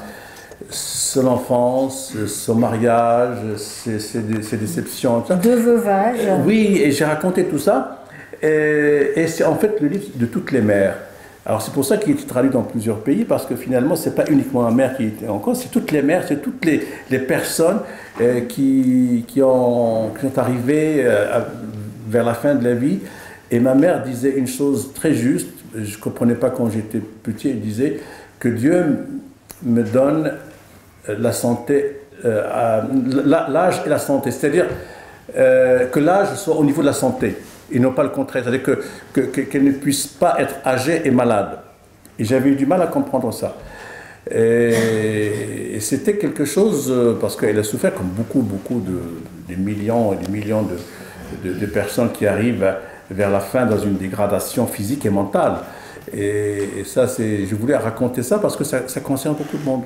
son enfance, son mariage, ses déceptions. Tout ça. De veuvage. Oui, et j'ai raconté tout ça. Et c'est en fait le livre de toutes les mères. Alors c'est pour ça qu'il est traduit dans plusieurs pays, parce que finalement, ce n'est pas uniquement ma mère qui était en cause, c'est toutes les mères, c'est toutes les personnes qui sont arrivées vers la fin de la vie. Et ma mère disait une chose très juste, je ne comprenais pas quand j'étais petit, elle disait que Dieu me donne la santé, l'âge et la santé, c'est-à-dire que l'âge soit au niveau de la santé. Et non pas le contraire, c'est-à-dire qu'elle ne puisse pas être âgée et malade. Et j'avais eu du mal à comprendre ça. Et c'était quelque chose, parce qu'elle a souffert comme beaucoup des millions et des millions de personnes qui arrivent vers la fin dans une dégradation physique et mentale. Et ça, je voulais raconter ça parce que ça concerne beaucoup de monde.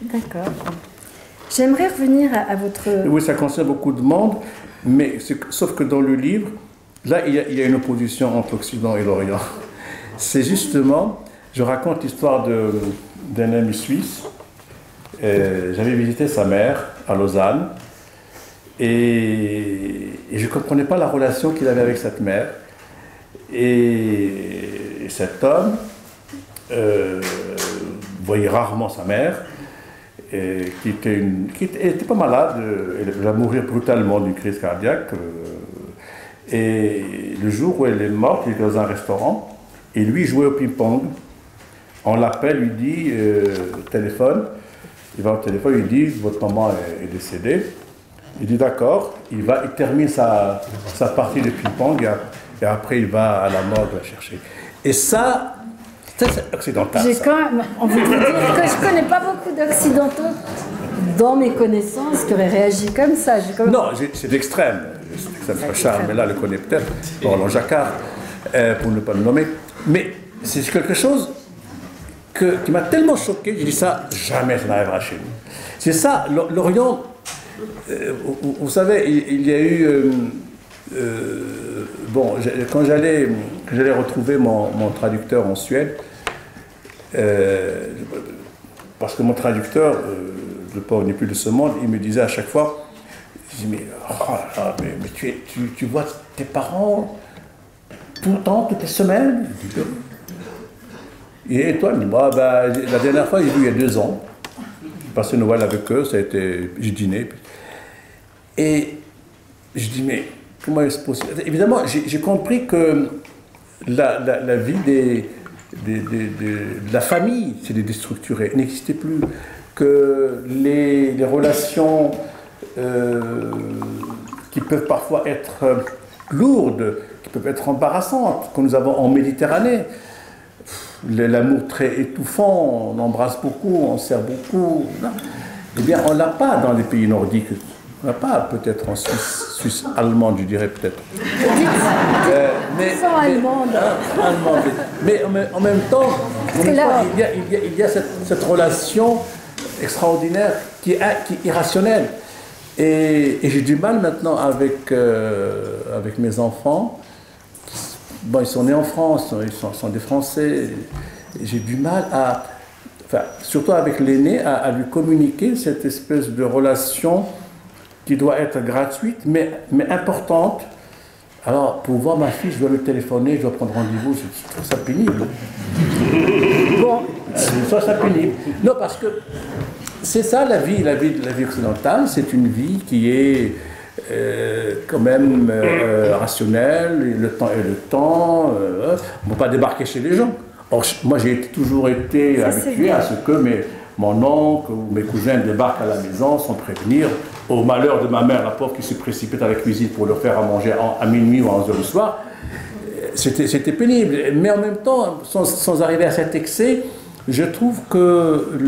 D'accord. J'aimerais revenir à votre... Oui, ça concerne beaucoup de monde. Mais sauf que dans le livre, là, il y a une opposition entre l'Occident et l'Orient. C'est justement, je raconte l'histoire d'un ami suisse. J'avais visité sa mère à Lausanne et je ne comprenais pas la relation qu'il avait avec cette mère. Et cet homme voyait rarement sa mère. Qui était pas malade, elle va mourir brutalement d'une crise cardiaque. Et le jour où elle est morte, il était dans un restaurant, et lui jouait au ping-pong. On l'appelle, lui dit, téléphone, il va au téléphone, il dit, votre maman est décédée. Il dit d'accord, il termine sa partie de ping-pong, et après il va à la morgue la chercher. Et ça, c'est occidental. J'ai quand même envie de vous dire que je ne connais pas beaucoup d'occidentaux dans mes connaissances qui auraient réagi comme ça. Non, c'est d'extrême. Charles Mella le connaît peut-être, Roland Jacquard, pour ne pas le nommer. Mais c'est quelque chose qui m'a tellement choqué, j'ai dit ça, jamais ça n'arrivera chez nous. C'est ça, l'Orient, vous savez, il y a eu... quand j'allais retrouver mon traducteur en Suède, parce que mon traducteur, le pauvre n'est plus de ce monde, il me disait à chaque fois, je dis, mais tu vois tes parents tout le temps, toutes les semaines? Et toi, il me dit, la dernière fois, j'ai vu il y a 2 ans, j'ai passé Noël avec eux, j'ai dîné, et je dis, mais comment est-ce possible? Évidemment, j'ai compris que la vie de la famille s'est déstructurée, n'existait plus, que les relations qui peuvent parfois être lourdes, qui peuvent être embarrassantes, que nous avons en Méditerranée, l'amour très étouffant, on embrasse beaucoup, on serre beaucoup, non. Eh bien, on ne l'a pas dans les pays nordiques. On n'a pas, peut-être en Suisse allemande, je dirais peut-être. Allemande. Mais en même temps, il y a cette relation extraordinaire qui est irrationnelle. Et j'ai du mal maintenant avec mes enfants. Bon, ils sont nés en France, ils sont des Français. J'ai du mal surtout avec l'aîné, à lui communiquer cette espèce de relation qui doit être gratuite, mais importante. Alors, pour voir ma fille, je dois le téléphoner, je dois prendre rendez-vous, je trouve ça pénible. Bon, je trouve ça pénible. Non, parce que c'est ça la vie occidentale, c'est une vie qui est quand même rationnelle, le temps est le temps, on ne peut pas débarquer chez les gens. Or, moi, j'ai toujours été habitué à ce que mon oncle ou mes cousins débarquent à la maison sans prévenir, au malheur de ma mère, la pauvre, qui se précipite à la cuisine pour leur faire à manger à minuit ou à 11h du soir. C'était pénible. Mais en même temps, sans arriver à cet excès, je trouve que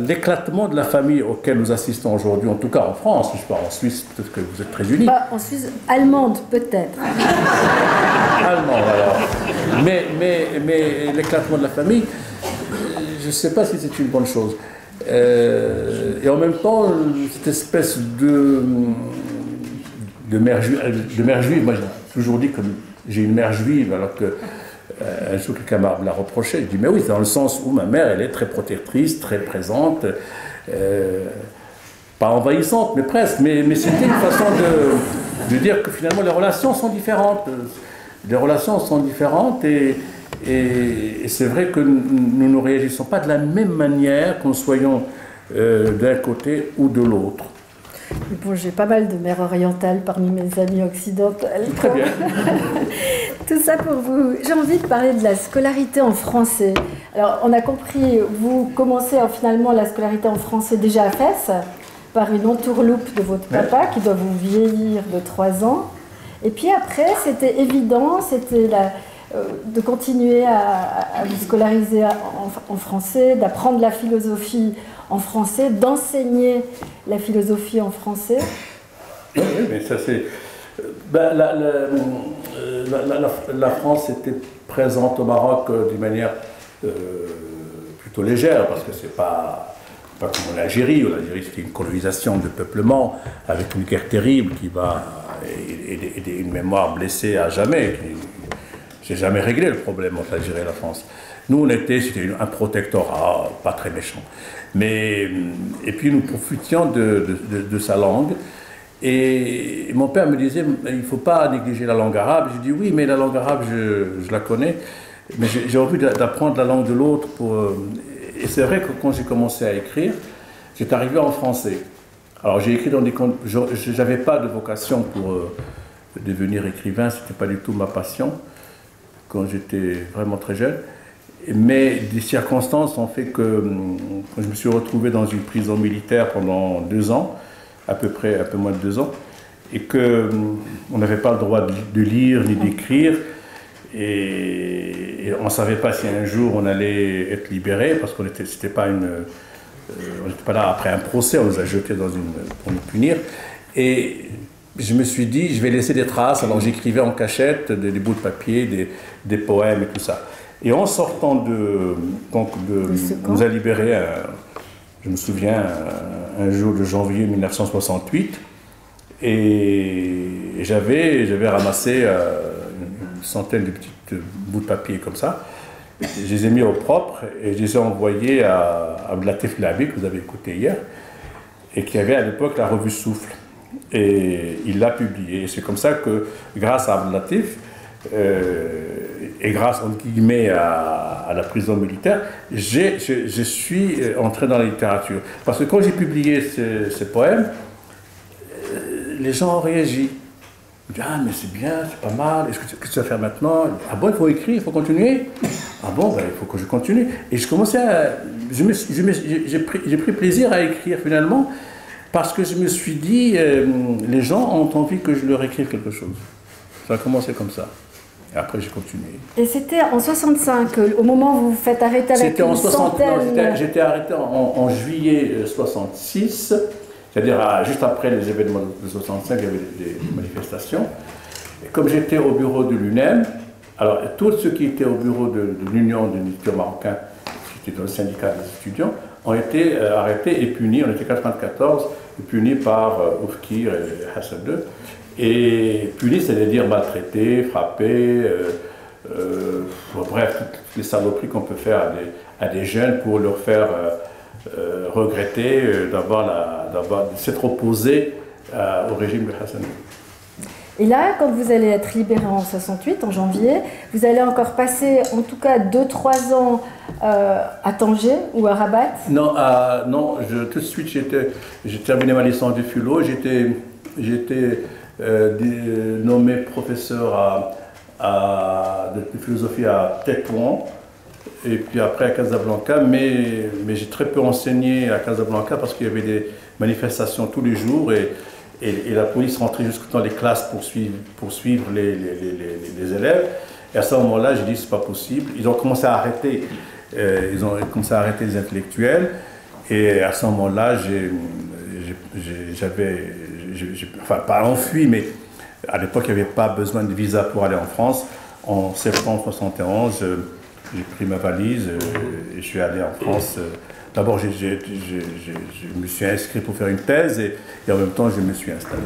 l'éclatement de la famille auquel nous assistons aujourd'hui, en tout cas en France, je parle en Suisse, peut-être que vous êtes très unis. En Suisse allemande, peut-être. Allemande, alors. Mais l'éclatement de la famille, je ne sais pas si c'est une bonne chose. Et en même temps, cette espèce de mère juive. Moi, j'ai toujours dit que j'ai une mère juive, alors que un jour quelqu'un me l'a reproché. Je dis, mais oui, c'est dans le sens où ma mère, elle est très protectrice, très présente, pas envahissante, mais presque. Mais c'était une façon de dire que finalement les relations sont différentes. Les relations sont différentes et c'est vrai que nous ne réagissons pas de la même manière qu'on soyons d'un côté ou de l'autre. Bon, j'ai pas mal de mères orientales parmi mes amis occidentales. Très bien. Tout ça pour vous. J'ai envie de parler de la scolarité en français. Alors, on a compris, vous commencez finalement la scolarité en français déjà à Fès, par une entourloupe de votre papa qui doit vous vieillir de 3 ans. Et puis après, c'était évident, c'était de continuer à vous scolariser en français, d'apprendre la philosophie en français, d'enseigner la philosophie en français. Oui, mais ça c'est... Ben, la France était présente au Maroc d'une manière plutôt légère, parce que c'est pas comme l'Algérie, où l'Algérie c'était une colonisation de peuplement, avec une guerre terrible qui va... et une mémoire blessée à jamais. J'ai jamais réglé le problème entre l'Algérie et la France. Nous, c'était un protectorat, pas très méchant. Et puis nous profitions de sa langue. Et mon père me disait, il ne faut pas négliger la langue arabe. Je dis, oui, mais la langue arabe, je la connais. Mais j'ai envie d'apprendre la langue de l'autre. Et c'est vrai que quand j'ai commencé à écrire, j'étais arrivé en français. Alors j'ai écrit dans des... Je n'avais pas de vocation pour devenir écrivain, ce n'était pas du tout ma passion, quand j'étais vraiment très jeune. Mais des circonstances ont fait que je me suis retrouvé dans une prison militaire pendant 2 ans, à peu près, un peu moins de 2 ans, et qu'on n'avait pas le droit de lire ni d'écrire, et on ne savait pas si un jour on allait être libéré, parce qu'on c'était pas on n'était pas là après un procès, on nous a jetés pour nous punir. Et je me suis dit, je vais laisser des traces. Alors j'écrivais en cachette des bouts de papier, des poèmes et tout ça. Et en sortant on nous a libérés, je me souviens, un jour de janvier 1968. Et j'avais ramassé une centaine de petits bouts de papier comme ça. Je les ai mis au propre et je les ai envoyés à Abdelatif Labi, que vous avez écouté hier, et qui avait à l'époque la revue Souffle. Et il l'a publié. Et c'est comme ça que, grâce à Abdelatif, et grâce, entre guillemets, à la prison militaire, je suis entré dans la littérature. Parce que quand j'ai publié ces poèmes, les gens ont réagi. Ils disent, ah, mais c'est bien, c'est pas mal, qu'est-ce que tu vas faire maintenant? Ah bon, il faut écrire, il faut continuer? Ah bon, ben, il faut que je continue. Et je commençais j'ai pris plaisir à écrire finalement, parce que je me suis dit, les gens ont envie que je leur écrive quelque chose. Ça a commencé comme ça. Et après, j'ai continué. Et c'était en 65, au moment où vous vous faites arrêter avec une centaine... J'étais arrêté en juillet 66. C'est-à-dire, juste après les événements de 65, il y avait des manifestations. Et comme j'étais au bureau de l'UNEM, alors tous ceux qui étaient au bureau de l'Union des étudiants marocains, qui était dans le syndicat des étudiants, ont été arrêtés et punis. On était 94, et punis par Oufkir et Hassan II. Et punis, c'est-à-dire maltraités, frappés, bref, toutes les saloperies qu'on peut faire à des jeunes pour leur faire... regretter de s'être opposé au régime de Hassan. Et là, quand vous allez être libéré en 68, en janvier, vous allez encore passer en tout cas 2-3 ans à Tanger ou à Rabat? Non, tout de suite j'ai terminé ma licence de philo, j'étais nommé professeur de philosophie à Tétouan. Et puis après à Casablanca, mais j'ai très peu enseigné à Casablanca parce qu'il y avait des manifestations tous les jours et la police rentrait jusque dans les classes pour suivre les élèves. Et à ce moment-là, j'ai dit c'est pas possible. Ils ont commencé à arrêter, les intellectuels. Et à ce moment-là, enfin pas enfui, mais à l'époque il n'y avait pas besoin de visa pour aller en France. En septembre 71. J'ai pris ma valise et je suis allé en France. D'abord, je me suis inscrit pour faire une thèse et en même temps, je me suis installé.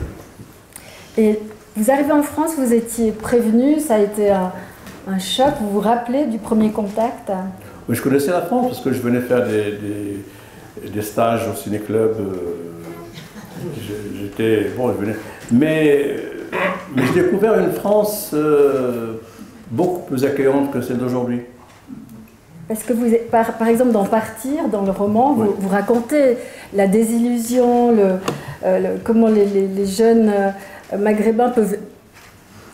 Et vous arrivez en France, vous étiez prévenu, ça a été un choc. Vous vous rappelez du premier contact? Oui, je connaissais la France parce que je venais faire des stages au ciné-club. J'étais... Bon, je venais... Mais j'ai découvert une France beaucoup plus accueillante que celle d'aujourd'hui. Parce que vous, par exemple, dans Partir, dans le roman, oui. vous racontez la désillusion, comment les jeunes maghrébins peuvent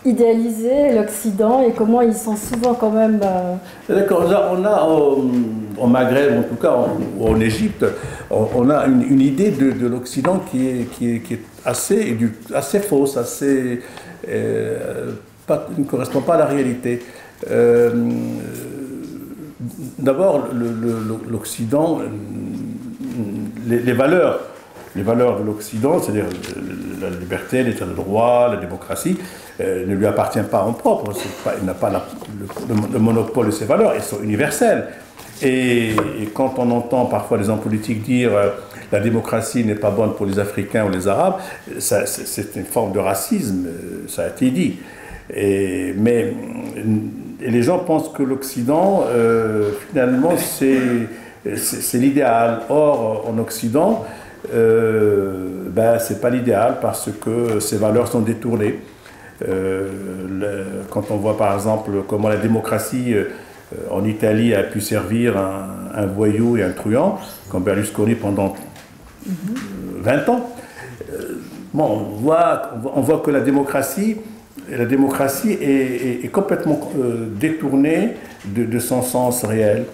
idéaliser l'Occident et comment ils sont souvent quand même... D'accord, on a au Maghreb, en tout cas en Égypte, on a une idée de l'Occident qui est assez fausse, assez, ne correspond pas à la réalité. D'abord, l'Occident, les valeurs de l'Occident, c'est-à-dire la liberté, l'état de droit, la démocratie, ne lui appartiennent pas en propre. Il n'a pas le monopole de ces valeurs, elles sont universelles. Et quand on entend parfois les hommes politiques dire la démocratie n'est pas bonne pour les Africains ou les Arabes, c'est une forme de racisme, ça a été dit. Et les gens pensent que l'Occident, finalement, c'est l'idéal. Or, en Occident, c'est pas l'idéal parce que ces valeurs sont détournées. Quand on voit par exemple comment la démocratie en Italie a pu servir un voyou et un truand, comme Berlusconi pendant 20 ans, on voit que la démocratie est complètement détournée de son sens réel.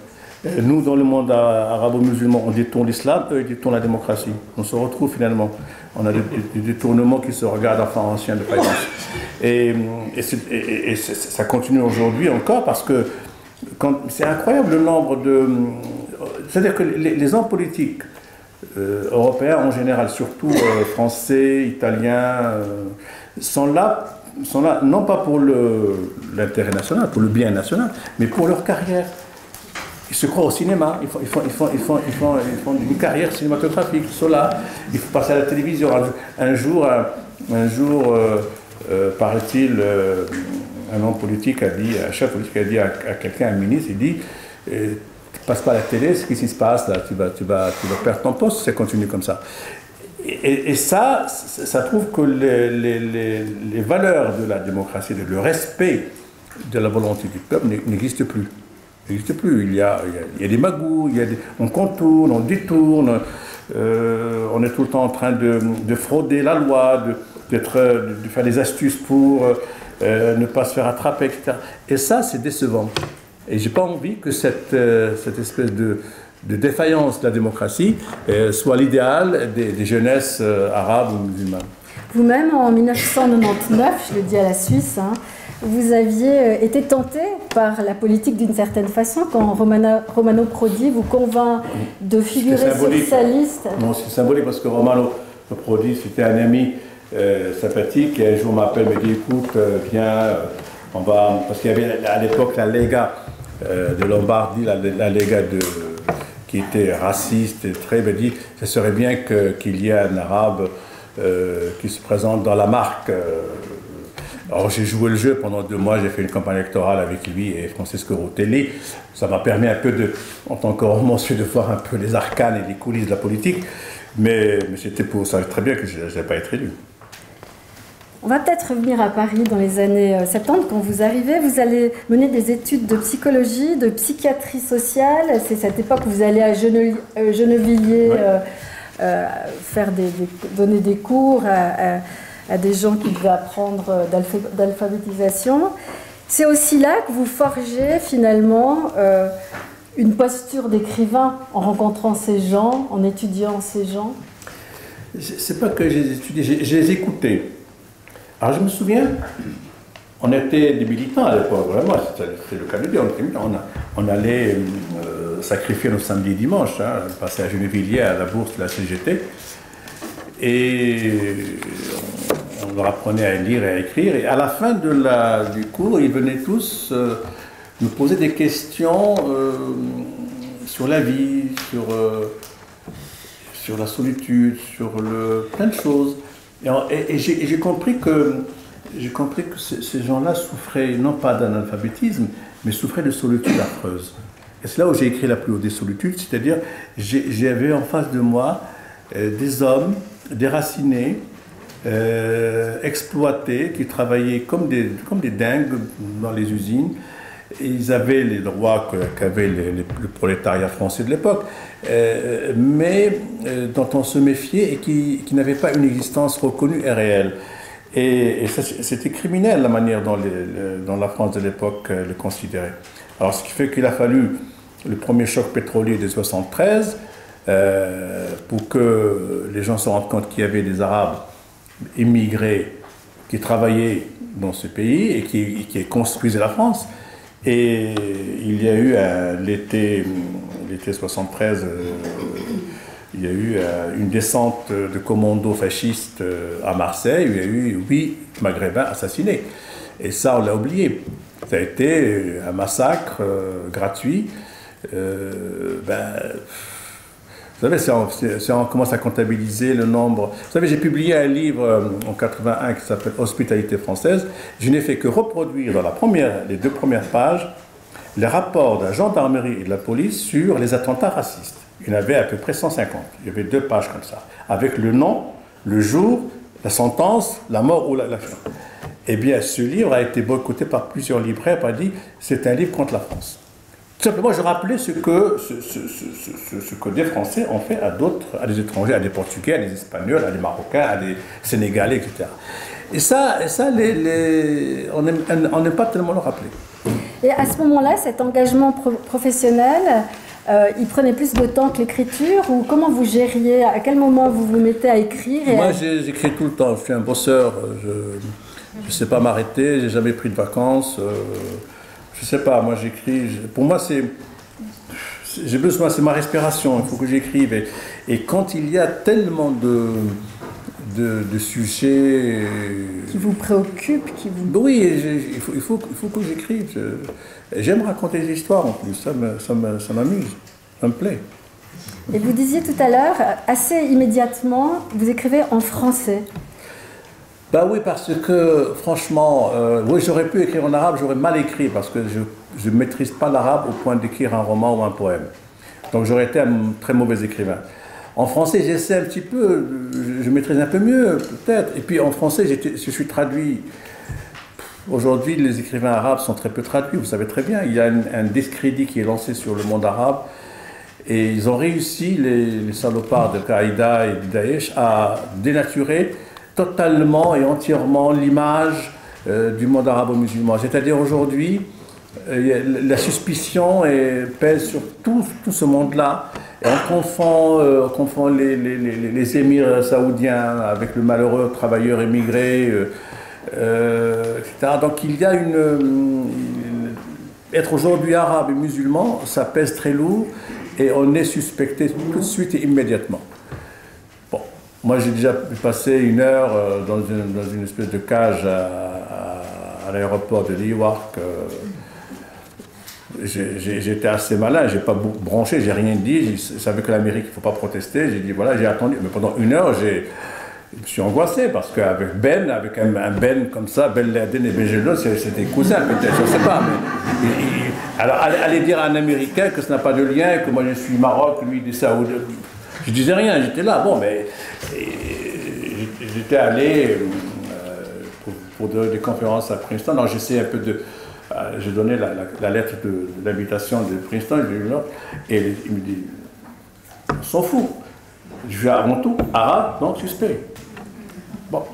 Nous, dans le monde arabo-musulman, on détourne l'islam, eux, ils détournent la démocratie. On se retrouve finalement. On a des détournements qui se regardent en ancien de faïence. Et ça continue aujourd'hui encore parce que c'est incroyable le nombre de... C'est-à-dire que les hommes politiques européens en général, surtout français, italiens, sont là non pas pour l'intérêt national, pour le bien national, mais pour leur carrière. Ils se croient au cinéma, ils font une carrière cinématographique, ils sont là, il faut passer à la télévision. Un jour paraît-il, un homme politique a dit, un chef politique a dit à quelqu'un, un ministre, il dit tu passes pas à la télé, ce qui se passe là, tu vas perdre ton poste si ça continue comme ça. Et ça prouve que les valeurs de la démocratie, le respect de la volonté du peuple n'existent plus. Il y a des magouilles, on contourne, on détourne, on est tout le temps en train de frauder la loi, de faire des astuces pour ne pas se faire attraper, etc. Et ça, c'est décevant. Et j'ai pas envie que cette espèce de défaillance de la démocratie soit l'idéal des jeunesses arabes ou musulmanes. Vous-même, en 1999, je le dis à la Suisse, vous aviez été tenté par la politique d'une certaine façon quand Romano Prodi vous convainc de figurer sur sa liste. Non, c'est symbolique parce que Romano Prodi, c'était un ami sympathique et un jour m'appelle, me dit écoute, viens, on va... Parce qu'il y avait à l'époque la Lega de Lombardie, la Lega qui était raciste et très... me dit ce serait bien qu'il y ait un arabe qui se présente dans la marque. Alors j'ai joué le jeu pendant 2 mois, j'ai fait une campagne électorale avec lui et Francesco Rutelli. Ça m'a permis un peu en tant que romancier, de voir un peu les arcanes et les coulisses de la politique. Mais c'était pour ça très bien que je n'allais pas être élu. On va peut-être revenir à Paris dans les années 70. Quand vous arrivez, vous allez mener des études de psychologie, de psychiatrie sociale. C'est cette époque où vous allez à Gennevilliers donner des cours à des gens qui devaient apprendre d'alphabétisation. C'est aussi là que vous forgez finalement une posture d'écrivain en rencontrant ces gens, en étudiant ces gens. C'est pas que j'ai étudié, j'ai les écouté. Alors je me souviens, on était des militants à l'époque, vraiment, c'était le cas de dire, on allait sacrifier nos samedis et dimanches, passer à Gennevilliers à la bourse de la CGT, et on leur apprenait à lire et à écrire, et à la fin du cours, ils venaient tous nous poser des questions sur la vie, sur la solitude, sur plein de choses. Et j'ai compris que, ces gens-là souffraient non pas d'analphabétisme, mais souffraient de solitude affreuse. Et c'est là où j'ai écrit La plus haute des solitudes, c'est-à-dire j'avais en face de moi des hommes déracinés, exploités, qui travaillaient comme des dingues dans les usines. Et ils avaient les droits qu'avait le prolétariat français de l'époque, mais dont on se méfiait et qui n'avaient pas une existence reconnue et réelle. Et c'était criminel la manière dont la France de l'époque le considérait. Alors ce qui fait qu'il a fallu le premier choc pétrolier de 1973 pour que les gens se rendent compte qu'il y avait des Arabes immigrés qui travaillaient dans ce pays et qui construisaient la France. Et il y a eu l'été 73, il y a eu une descente de commandos fascistes à Marseille, où il y a eu 8 Maghrébins assassinés. Et ça, on l'a oublié. Ça a été un massacre gratuit. Vous savez, si on commence à comptabiliser le nombre... Vous savez, j'ai publié un livre en 81 qui s'appelle « Hospitalité française ». Je n'ai fait que reproduire dans les 2 premières pages les rapports de la gendarmerie et de la police sur les attentats racistes. Il y en avait à peu près 150. Il y avait 2 pages comme ça, avec le nom, le jour, la sentence, la mort ou la fin. Eh bien, ce livre a été boycotté par plusieurs libraires, qui ont dit « c'est un livre contre la France ». Tout simplement, je rappelais ce que des Français ont fait à des étrangers, à des Portugais, à des Espagnols, à des Marocains, à des Sénégalais, etc. Et ça on n'aime pas tellement le rappeler. Et à ce moment-là, cet engagement professionnel, il prenait plus de temps que l'écriture, ou comment vous gériez? À quel moment vous vous mettez à écrire? Moi, j'écris tout le temps. Je suis un bosseur. Je ne sais pas m'arrêter. J'ai jamais pris de vacances. Je ne sais pas. Moi, j'écris. Pour moi, j'ai besoin. C'est ma respiration. Il faut que j'écrive. Et quand il y a tellement de sujets qui vous préoccupent, Oui, il faut que j'écrive. J'aime raconter des histoires en plus, ça m'amuse, ça me plaît. Et vous disiez tout à l'heure, assez immédiatement, vous écrivez en français. Bah oui, parce que franchement, oui, j'aurais pu écrire en arabe, j'aurais mal écrit, parce que je ne maîtrise pas l'arabe au point d'écrire un roman ou un poème. Donc j'aurais été un très mauvais écrivain. En français, j'essaie un petit peu, je maîtrise un peu mieux, peut-être. Et puis en français, je suis traduit. Aujourd'hui, les écrivains arabes sont très peu traduits, vous savez très bien. Il y a un discrédit qui est lancé sur le monde arabe. Et ils ont réussi, les salopards de Qaïda et de Daesh, à dénaturer totalement et entièrement l'image du monde arabo-musulman. C'est-à-dire aujourd'hui, la suspicion pèse sur tout ce monde-là. Et on confond les émirs saoudiens avec le malheureux travailleur émigré, etc. Donc il y a être aujourd'hui arabe et musulman, ça pèse très lourd et on est suspecté tout de suite et immédiatement. Bon, moi j'ai déjà passé 1 heure dans une espèce de cage à l'aéroport de Newark. J'étais assez malin, j'ai pas branché, j'ai rien dit, je savais que l'Amérique, il ne faut pas protester, j'ai dit voilà, j'ai attendu, mais pendant 1 heure, je me suis angoissé, parce qu'avec avec un Ben comme ça, Ben Laden et Benjelloun, c'était cousins peut-être, je ne sais pas, mais alors aller dire à un Américain que ça n'a pas de lien, que moi je suis Maroc, lui des Saoudiens, je disais rien, j'étais là, bon, mais j'étais allé pour des conférences à Princeton, donc j'essayais un peu de... J'ai donné la lettre d'invitation de Princeton, et il me dit, on s'en fout. Je vais avant tout, arabe, donc suspect. Bon,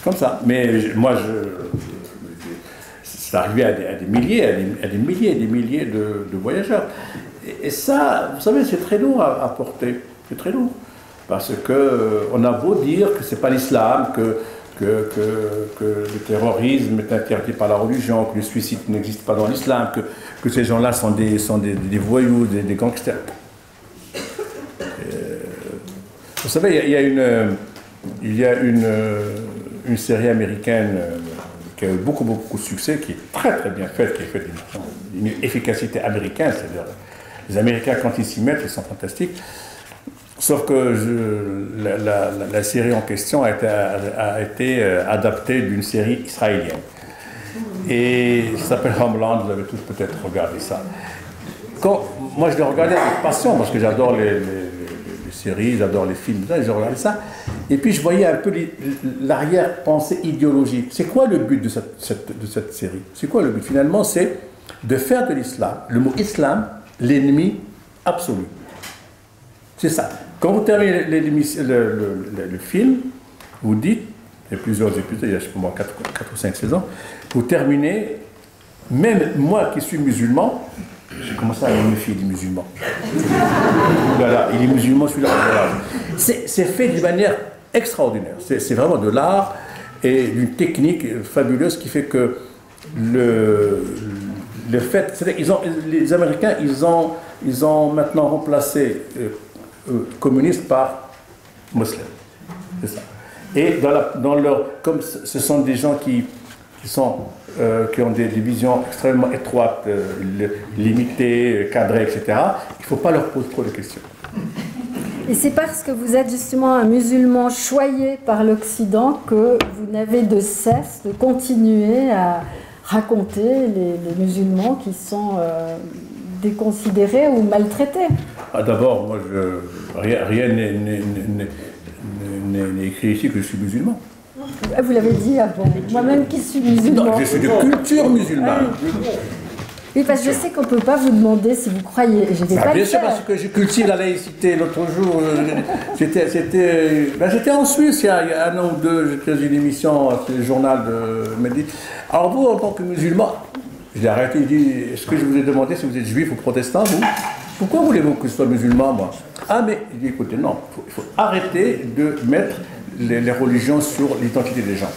comme ça. Mais moi, c'est arrivé à des milliers de voyageurs. Et ça, vous savez, c'est très lourd à porter. C'est très lourd. Parce qu'on a beau dire que ce n'est pas l'islam, que le terrorisme est interdit par la religion, que le suicide n'existe pas dans l'islam, que ces gens-là sont des voyous, des gangsters. Vous savez, il y a une série américaine qui a eu beaucoup de succès, qui est très bien faite, qui a fait une efficacité américaine, c'est-à-dire les Américains quand ils s'y mettent, ils sont fantastiques. Sauf que la série en question a été adaptée d'une série israélienne. Et ça s'appelle Homeland, vous avez tous peut-être regardé ça. Moi je l'ai regardé avec passion parce que j'adore les séries, j'adore les films, j'ai regardé ça. Et puis je voyais un peu l'arrière-pensée idéologique. C'est quoi le but de cette série? C'est quoi le but? Finalement, c'est de faire de l'islam, le mot islam, l'ennemi absolu. C'est ça. Quand vous terminez le film, vous dites, il y a plusieurs épisodes, il y a je sais pas moi 4 ou 5 saisons, vous terminez, même moi qui suis musulman, j'ai commencé à me méfier des musulmans. Voilà, il est musulman celui-là. Voilà. C'est fait d'une manière extraordinaire. C'est vraiment de l'art et d'une technique fabuleuse qui fait que le fait, les Américains, ils ont maintenant remplacé communistes par musulmans. C'est ça. Et comme ce sont des gens qui ont des visions extrêmement étroites, limitées, cadrées, etc., il ne faut pas leur poser trop de questions. Et c'est parce que vous êtes justement un musulman choyé par l'Occident que vous n'avez de cesse de continuer à raconter les musulmans qui sont déconsidérés ou maltraités. D'abord, moi, rien n'est écrit ici que je suis musulman. Vous l'avez dit avant. Moi-même qui suis musulman. Non, je suis de culture musulmane. Oui, parce que je sais qu'on ne peut pas vous demander si vous croyez. Je vais pas bien le sûr, faire. parce que je cultive la laïcité. L'autre jour, j'étais en Suisse il y a un an ou deux, j'ai fait une émission sur le journal de Mehdi. Alors vous, en tant que musulman, je l'ai arrêté, il dit, est-ce que je vous ai demandé si vous êtes juif ou protestant, vous? Pourquoi voulez-vous que je sois musulman, moi? Ah, mais il dit, écoutez, non, il faut arrêter de mettre les religions sur l'identité des gens.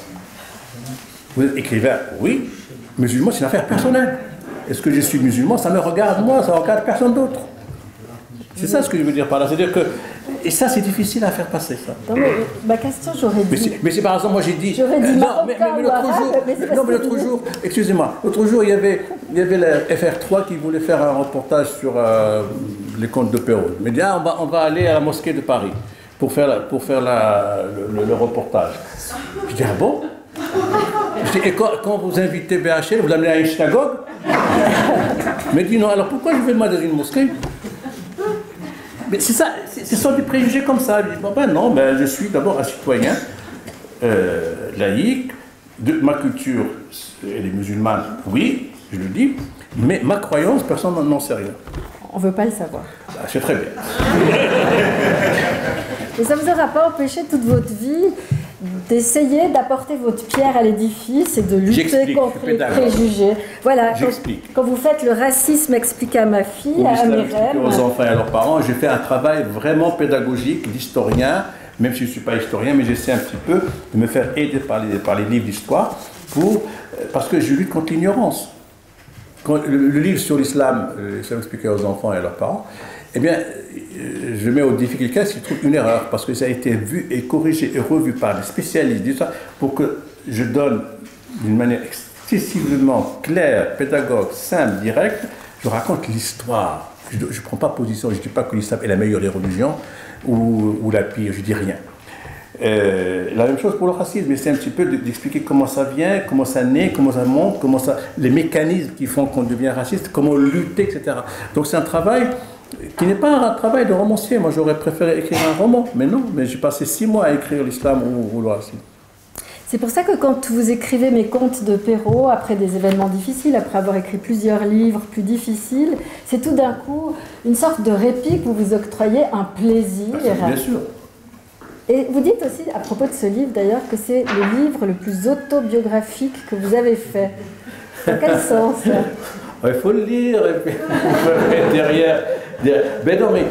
Vous êtes écrivain, oui, musulman, c'est une affaire personnelle. Est-ce que je suis musulman? Ça me regarde moi, ça ne regarde personne d'autre. C'est ça ce que je veux dire par là. C'est-à-dire que... Et ça, c'est difficile à faire passer, ça. Non, mais ma question, j'aurais dit... Mais c'est par exemple, moi j'ai dit... J'aurais dit non, mais l'autre jour, excusez-moi, l'autre jour, il y avait la FR3 qui voulait faire un reportage sur les contes de Perrault. Il m'a dit, on va aller à la mosquée de Paris pour faire le reportage. Je dis, ah bon? Je dis, et quand vous invitez BHL, vous l'amenez à une synagogue? Il m'a dit, non, alors pourquoi je vais moi dans une mosquée? Mais c'est ça, ce sont des préjugés comme ça. Je dis, non, je suis d'abord un citoyen laïque, de ma culture, elle est musulmane, oui, je le dis, mais ma croyance, personne n'en sait rien. On ne veut pas le savoir. C'est très bien. Et ça ne vous aura pas empêché toute votre vie d'essayer d'apporter votre pierre à l'édifice et de lutter contre les préjugés. Voilà, quand vous faites le racisme expliqué à ma fille, à Myriam, aux enfants et à leurs parents, j'ai fait un travail vraiment pédagogique d'historien, même si je ne suis pas historien, mais j'essaie un petit peu de me faire aider par les livres d'histoire, parce que je lutte contre l'ignorance. Le livre sur l'islam, ça expliqué aux enfants et à leurs parents, eh bien, je mets au défi quelqu'un s'il trouve une erreur, parce que ça a été vu et corrigé et revu par des spécialistes d'histoire, pour que je donne d'une manière excessivement claire, pédagogue, simple, directe, je raconte l'histoire. Je ne prends pas position, je ne dis pas que l'islam est la meilleure des religions ou la pire, je ne dis rien. La même chose pour le racisme, mais c'est un petit peu d'expliquer comment ça vient, comment ça naît, comment ça monte, les mécanismes qui font qu'on devient raciste, comment lutter, etc. Donc c'est un travail qui n'est pas un travail de romancier. Moi j'aurais préféré écrire un roman, mais non, mais j'ai passé 6 mois à écrire l'islam ou le racisme. C'est pour ça que quand vous écrivez mes contes de Perrault, après des événements difficiles, après avoir écrit plusieurs livres plus difficiles, c'est tout d'un coup une sorte de répit que vous vous octroyez, un plaisir. Bien sûr. Et vous dites aussi, à propos de ce livre d'ailleurs, que c'est le livre le plus autobiographique que vous avez fait. Dans quel sens? Il faut le lire, et puis derrière. Ben non, mais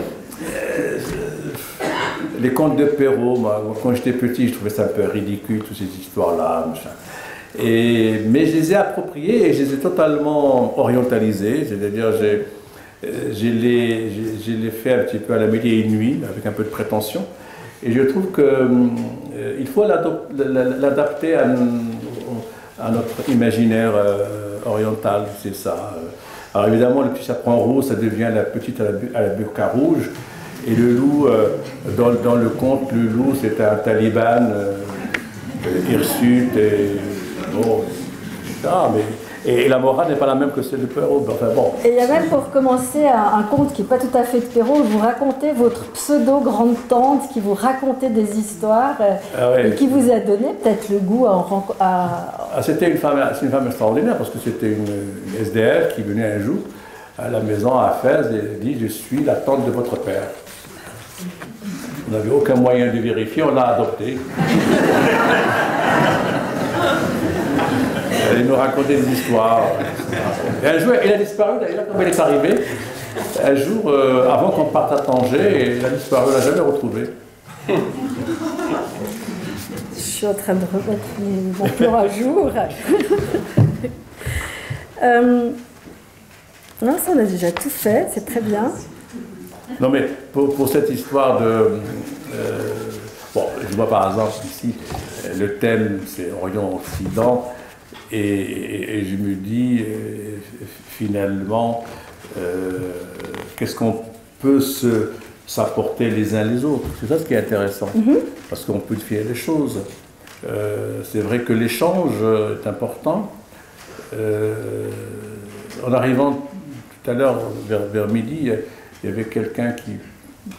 les contes de Perrault, moi, quand j'étais petit, je trouvais ça un peu ridicule, toutes ces histoires-là, machin. Mais je les ai appropriées et je les ai totalement orientalisées, c'est-à-dire je les fait un petit peu à la mille et une nuit, avec un peu de prétention. Et je trouve qu'il faut l'adapter à notre imaginaire oriental, c'est ça. Alors évidemment, le petit chaperon rouge, ça devient la petite à la burqa rouge. Et le loup, dans le conte, le loup, c'était un taliban, hirsute, et bon, et la morale n'est pas la même que celle de Perrault. Enfin, bon. Et il y a même pour commencer un conte qui n'est pas tout à fait de Perrault, où vous racontez votre pseudo-grande-tante qui vous racontait des histoires et qui vous a donné peut-être le goût C'était une femme extraordinaire parce que c'était une SDF qui venait un jour à la maison à Fès et dit « Je suis la tante de votre père ». On n'avait aucun moyen de vérifier, on l'a adoptée. Elle nous racontait des histoires. Et un jour, elle a disparu d'ailleurs, comme elle est arrivée. Un jour, avant qu'on parte à Tanger, elle a disparu, on ne l'a jamais retrouvée. Je suis en train de remettre mon plan à jour. Non, ça on a déjà tout fait, c'est très bien. Non mais pour cette histoire de... bon, je vois par exemple ici, le thème c'est Orient-Occident. Et je me dis, finalement, qu'est-ce qu'on peut s'apporter les uns les autres? C'est ça ce qui est intéressant, parce qu'on peut faire les choses. C'est vrai que l'échange est important. En arrivant tout à l'heure, vers midi, il y avait quelqu'un qui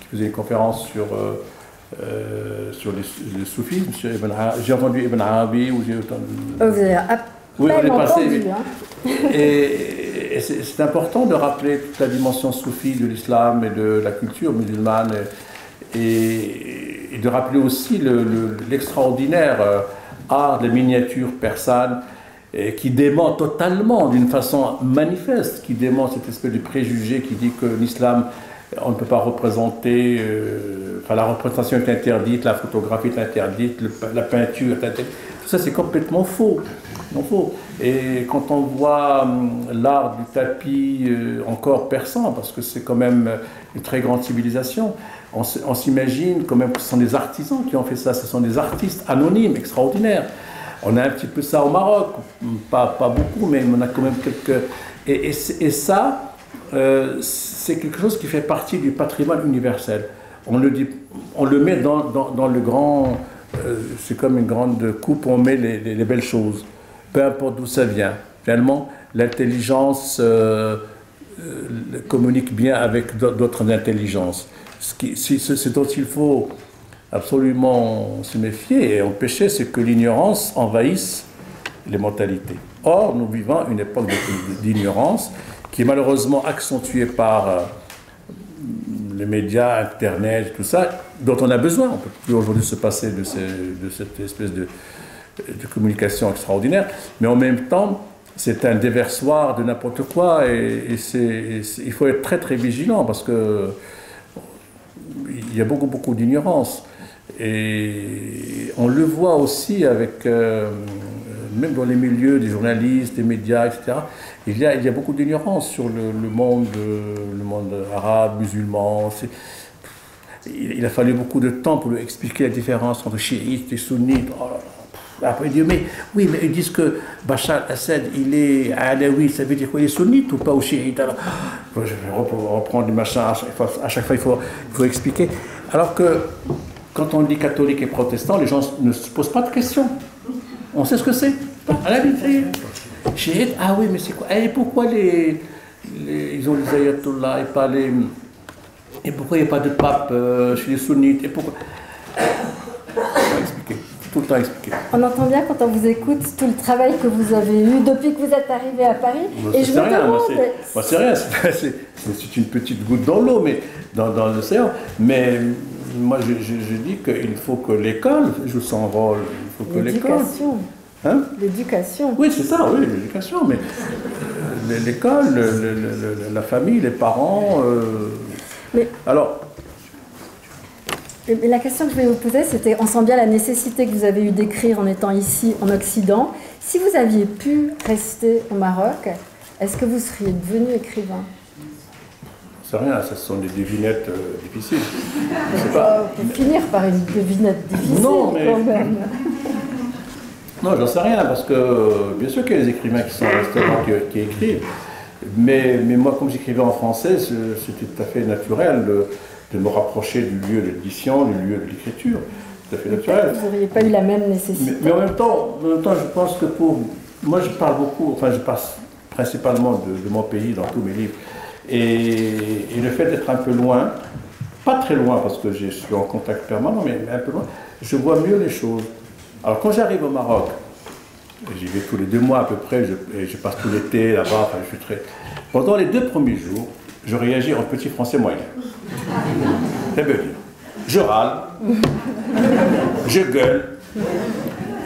faisait une conférence sur le soufisme. J'ai entendu Ibn Arabi, ou j'ai entendu... Vous avez oui, on est passé. Entendu, hein. Et c'est important de rappeler toute la dimension soufie de l'islam et de la culture musulmane, et de rappeler aussi l'extraordinaire art de la miniature persane, qui dément totalement, d'une façon manifeste, qui dément cette espèce de préjugé qui dit que l'islam, on ne peut pas représenter, enfin la représentation est interdite, la photographie est interdite, la peinture est interdite. Tout ça c'est complètement faux. Non faux. Et quand on voit l'art du tapis encore persan, parce que c'est quand même une très grande civilisation, on s'imagine quand même que ce sont des artisans qui ont fait ça, ce sont des artistes anonymes, extraordinaires. On a un petit peu ça au Maroc, pas beaucoup, mais on a quand même quelques... Et ça, c'est quelque chose qui fait partie du patrimoine universel. On le met dans le grand... c'est comme une grande coupe, on met les belles choses. Peu importe d'où ça vient. Finalement, l'intelligence communique bien avec d'autres intelligences. Ce dont il faut absolument se méfier et empêcher, c'est que l'ignorance envahisse les mentalités. Or, nous vivons une époque d'ignorance qui est malheureusement accentuée par les médias, Internet, tout ça, dont on a besoin. On ne peut plus aujourd'hui se passer de cette espèce de communication extraordinaire, mais en même temps, c'est un déversoir de n'importe quoi, et il faut être très très vigilant, parce que il y a beaucoup d'ignorance, et on le voit aussi avec, même dans les milieux des journalistes, des médias, etc., il y a beaucoup d'ignorance sur le monde arabe, musulman. Il a fallu beaucoup de temps pour lui expliquer la différence entre chiites et sunnites. Oh là là. Après, il dit, mais ils disent que Bachar al-Assad, il est alaoui, ça veut dire quoi, il est sunnite ou pas, ou chiite? Alors, je vais reprendre du machin, à chaque fois, il faut expliquer. Alors que, quand on dit catholique et protestant, les gens ne se posent pas de questions. On sait ce que c'est. À la vérité. Chiite, ah oui, mais c'est quoi? Et pourquoi ils ont les ayatollahs et pas les... Et pourquoi il n'y a pas de pape chez les sunnites? Et pourquoi... Expliquer. Tout le temps expliqué. On entend bien quand on vous écoute tout le travail que vous avez eu depuis que vous êtes arrivé à Paris. Moi, et je me demande... Moi, c'est rien, c'est une petite goutte dans l'eau, mais dans l'océan. Mais moi, je dis qu'il faut que l'école joue son rôle. Il faut que l'école... L'éducation. Hein? L'éducation. Oui, c'est ça, oui, l'éducation. Mais l'école, la famille, les parents... Mais... Alors... Mais la question que je voulais vous poser, c'était, on sent bien la nécessité que vous avez eu d'écrire en étant ici, en Occident. Si vous aviez pu rester au Maroc, est-ce que vous seriez devenu écrivain? C'est rien, ce sont des devinettes difficiles. On peut finir par une devinette difficile, non, mais... quand même. Non, j'en sais rien, parce que bien sûr qu'il y a des écrivains qui sont restés qui écrivent, mais moi, comme j'écrivais en français, c'était tout à fait naturel de me rapprocher du lieu de l'édition, du lieu de l'écriture, tout à fait naturel. Vous n'auriez pas eu la même nécessité. Mais en même temps, je pense que moi, je parle beaucoup, enfin, je passe principalement de mon pays dans tous mes livres. Et le fait d'être un peu loin, pas très loin parce que je suis en contact permanent, mais un peu loin, je vois mieux les choses. Alors quand j'arrive au Maroc, j'y vais tous les 2 mois à peu près, je passe tout l'été là-bas, enfin, je suis très... Pendant les 2 premiers jours, je réagis en petit français moyen. Ça veut dire, je râle, je gueule,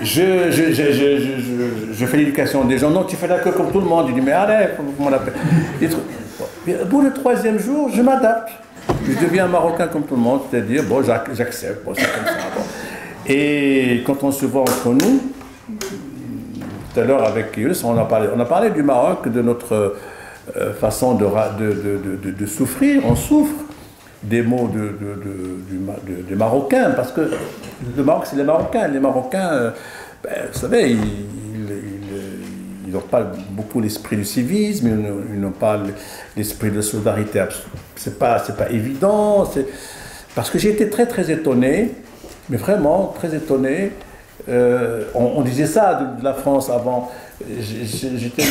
je fais l'éducation des gens. Non, tu fais la queue comme tout le monde. Je dis, mais allez, comment on l'appelle. Au bout du 3e jour, je m'adapte. Je deviens marocain comme tout le monde, c'est-à-dire, bon, j'accepte, bon, c'est comme ça. Bon. Et quand on se voit entre nous, tout à l'heure avec Yunus, on a parlé du Maroc, de notre façon de souffrir. On souffre des mots des Marocains, parce que le Maroc, c'est les Marocains. Les Marocains, vous savez, ils n'ont pas beaucoup l'esprit du civisme, ils n'ont pas l'esprit de solidarité. C'est pas évident. Parce que j'ai été très très étonné, mais vraiment très étonné. On disait ça de la France avant. J'étais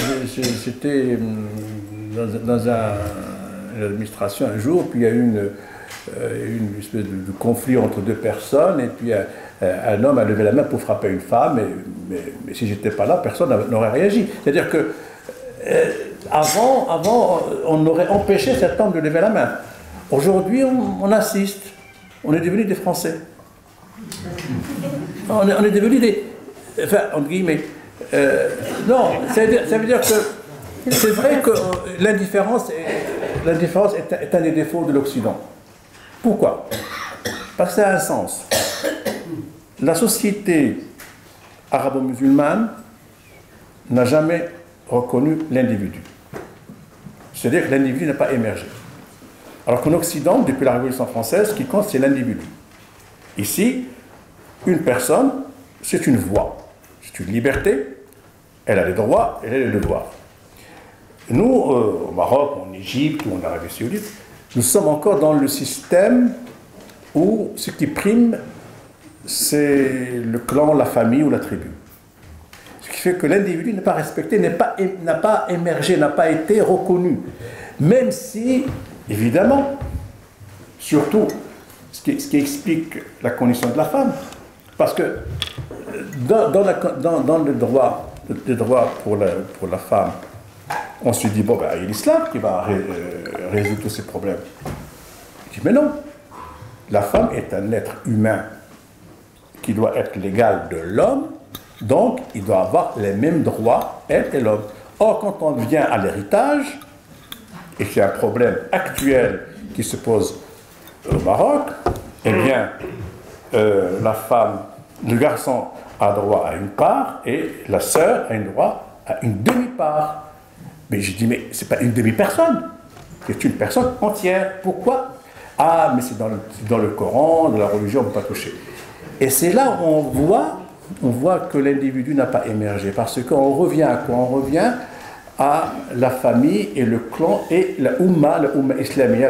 dans une administration un jour, puis il y a eu une espèce de conflit entre 2 personnes, et puis un homme a levé la main pour frapper une femme, mais si j'étais pas là, personne n'aurait réagi. C'est-à-dire que avant, on aurait empêché cet homme de lever la main. Aujourd'hui, on assiste. On est devenus des Français. On est devenus des... Enfin, entre guillemets. Non, ça veut dire que c'est vrai que l'indifférence est un des défauts de l'Occident. Pourquoi? Parce que ça a un sens. La société arabo-musulmane n'a jamais reconnu l'individu. C'est-à-dire que l'individu n'a pas émergé. Alors qu'en Occident, depuis la Révolution française, ce qui compte, c'est l'individu. Ici, une personne, c'est une voix, c'est une liberté, elle a les droits, elle a les devoirs. Nous, au Maroc, en Égypte ou en Arabie Saoudite, nous sommes encore dans le système où ce qui prime, c'est le clan, la famille ou la tribu. Ce qui fait que l'individu n'est pas respecté, n'a pas émergé, n'a pas été reconnu. Même si, évidemment, surtout, ce qui explique la condition de la femme, parce que dans le droit pour la femme, on se dit, bon, ben, il y a l'islam qui va résoudre tous ces problèmes. Je dis, mais non, la femme est un être humain qui doit être l'égal de l'homme, donc il doit avoir les mêmes droits, elle et l'homme. Or, quand on vient à l'héritage, et c'est un problème actuel qui se pose au Maroc, eh bien, la femme, le garçon a droit à une part et la sœur a droit à une demi-part. Mais je dis, mais c'est pas une demi-personne, c'est une personne entière. Pourquoi? Ah, mais c'est dans le Coran, dans la religion, on ne peut pas toucher. Et c'est là où on voit que l'individu n'a pas émergé. Parce qu'on revient à quoi? On revient à la famille et le clan et la Oumma islamique,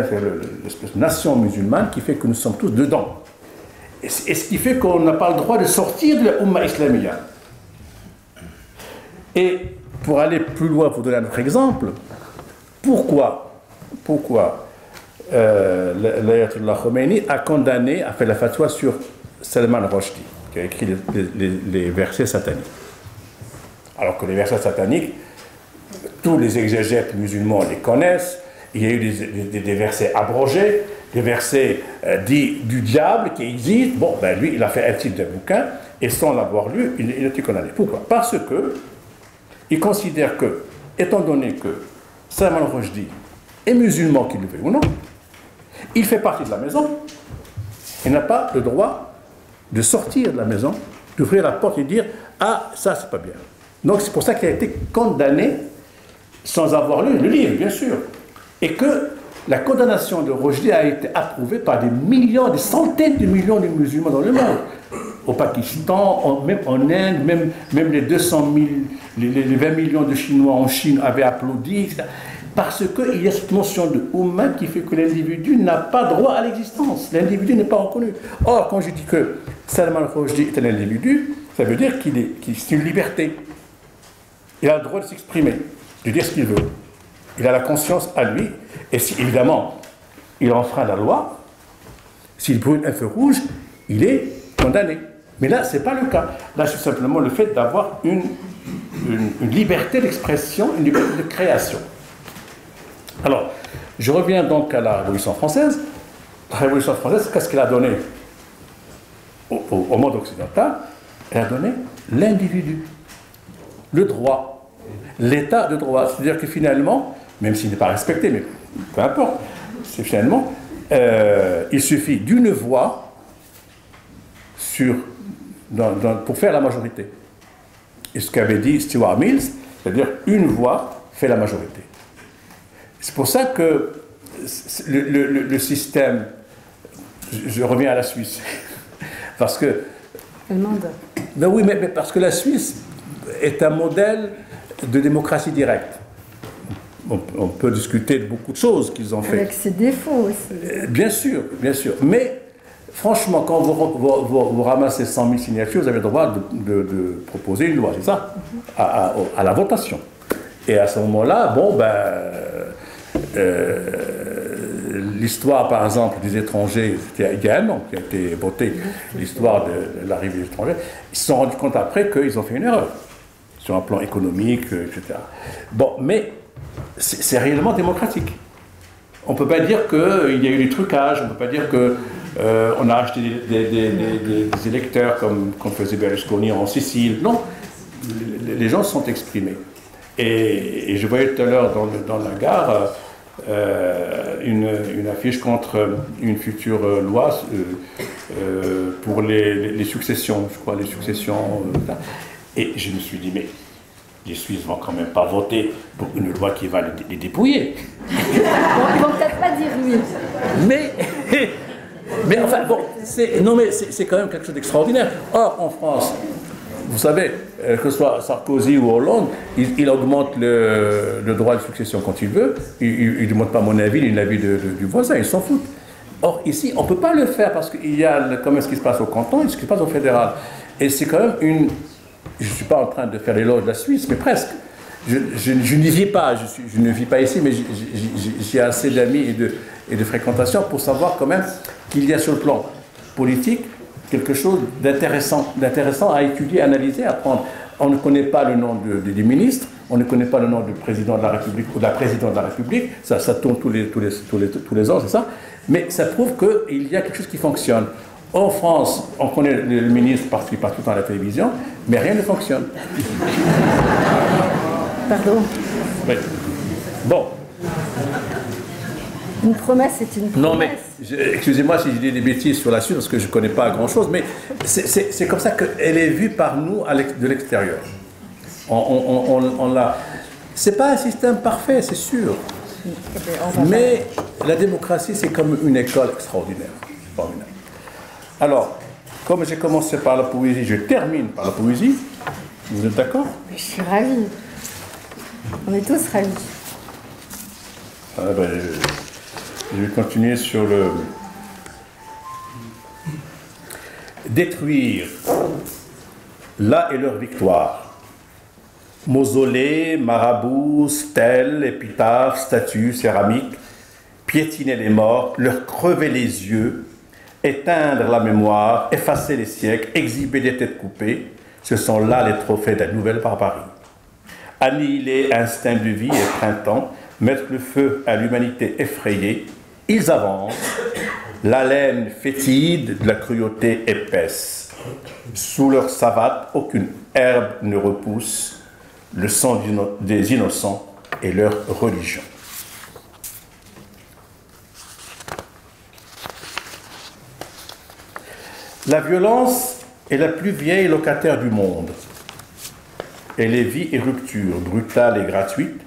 l'espèce de nation musulmane qui fait que nous sommes tous dedans. Et ce qui fait qu'on n'a pas le droit de sortir de la Oumma islamique. Et pour aller plus loin, pour donner un autre exemple, pourquoi l'Ayatollah Khomeini a fait la fatwa sur Salman Rushdie, qui a écrit les versets sataniques. Alors que les versets sataniques, tous les exégètes musulmans les connaissent. Il y a eu des versets abrogés, des versets dits du diable qui existent. Bon, ben lui, il a fait un titre de bouquin, et sans l'avoir lu, il a été condamné. Pourquoi? Parce que il considère que, étant donné que Salman Rushdie est musulman, qu'il le veuille ou non, il fait partie de la maison, il n'a pas le droit de sortir de la maison, d'ouvrir la porte et dire « Ah, ça, c'est pas bien ». Donc, c'est pour ça qu'il a été condamné sans avoir lu le livre, bien sûr. Et que la condamnation de Rushdie a été approuvée par des millions, des centaines de millions de musulmans dans le monde. Au Pakistan, même en Inde, même les 200 000, les 20 millions de Chinois en Chine avaient applaudi, etc. Parce qu'il y a cette notion de Oumma qui fait que l'individu n'a pas droit à l'existence. L'individu n'est pas reconnu. Or, quand je dis que Salman Rushdie est un individu, ça veut dire qu'il c'est une liberté. Il a le droit de s'exprimer, de dire ce qu'il veut. Il a la conscience à lui. Et si, évidemment, il enfreint la loi, s'il brûle un feu rouge, il est condamné. Mais là, ce n'est pas le cas. Là, c'est simplement le fait d'avoir une liberté d'expression, une liberté de création. Alors, je reviens donc à la Révolution française. La Révolution française, qu'est-ce qu'elle a donné au monde occidental? Elle a donné l'individu, le droit, l'état de droit. C'est-à-dire que finalement, même s'il n'est pas respecté, mais peu importe, c'est finalement, il suffit d'une voix pour faire la majorité. Et ce qu'avait dit Stuart Mills, c'est-à-dire une voix fait la majorité. C'est pour ça que le système, je reviens à la Suisse, parce que... Allemande. Ben oui, mais parce que la Suisse est un modèle de démocratie directe. On peut discuter de beaucoup de choses qu'ils ont fait. Avec ses défauts aussi. Bien sûr, bien sûr. Mais franchement, quand vous ramassez 100 000 signatures, vous avez le droit de proposer une loi, c'est ça, à la votation. Et à ce moment-là, bon, l'histoire, par exemple, des étrangers, c'était il y a un an qui a été votée, l'histoire de l'arrivée des étrangers, ils se sont rendus compte après qu'ils ont fait une erreur, sur un plan économique, etc. Bon, mais c'est réellement démocratique. On ne peut pas dire qu'il y a eu des trucages, on ne peut pas dire qu'on a acheté des électeurs comme faisait Berlusconi en Sicile. Non, les gens se sont exprimés. Et je voyais tout à l'heure dans la gare une affiche contre une future loi pour les successions, je crois, les successions. Et je me suis dit, mais les Suisses ne vont quand même pas voter pour une loi qui va les dépouiller. Bon, ils ne vont peut-être pas dire oui. Mais enfin, bon, c'est quand même quelque chose d'extraordinaire. Or, en France, vous savez, que ce soit Sarkozy ou Hollande, il augmente le droit de succession quand il veut. Il ne demande pas mon avis ni l'avis du voisin, ils s'en foutent. Or, ici, on ne peut pas le faire parce qu'il y a comme ce qui se passe au canton et ce qui se passe au fédéral. Et c'est quand même une... Je ne suis pas en train de faire l'éloge de la Suisse, mais presque. Je n'y vis pas, je ne vis pas ici, mais j'ai assez d'amis et de fréquentation pour savoir quand même qu'il y a sur le plan politique quelque chose d'intéressant à étudier, à analyser, à apprendre. On ne connaît pas le nom des ministres, on ne connaît pas le nom du président de la République ou de la présidente de la République, ça tourne tous les ans, c'est ça, mais ça prouve qu'il y a quelque chose qui fonctionne. En France, on connaît le ministre parce qu'il passe tout le temps à la télévision, mais rien ne fonctionne. Pardon. Oui. Bon. Une promesse, c'est une promesse. Non, mais excusez-moi si je dis des bêtises sur la Suisse, parce que je ne connais pas grand-chose, mais c'est comme ça qu'elle est vue par nous de l'extérieur. On l'a. C'est pas un système parfait, c'est sûr. Mais la démocratie, c'est comme une école extraordinaire. Formidable. Alors, comme j'ai commencé par la poésie, je termine par la poésie. Vous êtes d'accord? Je suis ravie. On est tous ravis. Je vais continuer sur le... Détruire, là est leur victoire. Mausolées, marabouts, stèles, épitaphes, statues, céramiques, piétiner les morts, leur crever les yeux, éteindre la mémoire, effacer les siècles, exhiber des têtes coupées, ce sont là les trophées de la nouvelle barbarie. Annihiler instinct de vie et printemps, mettre le feu à l'humanité effrayée, ils avancent, l'haleine fétide de la cruauté épaisse. Sous leur savate, aucune herbe ne repousse, le sang des innocents et leur religion. La violence est la plus vieille locataire du monde. Elle est vie et rupture, brutale et gratuite.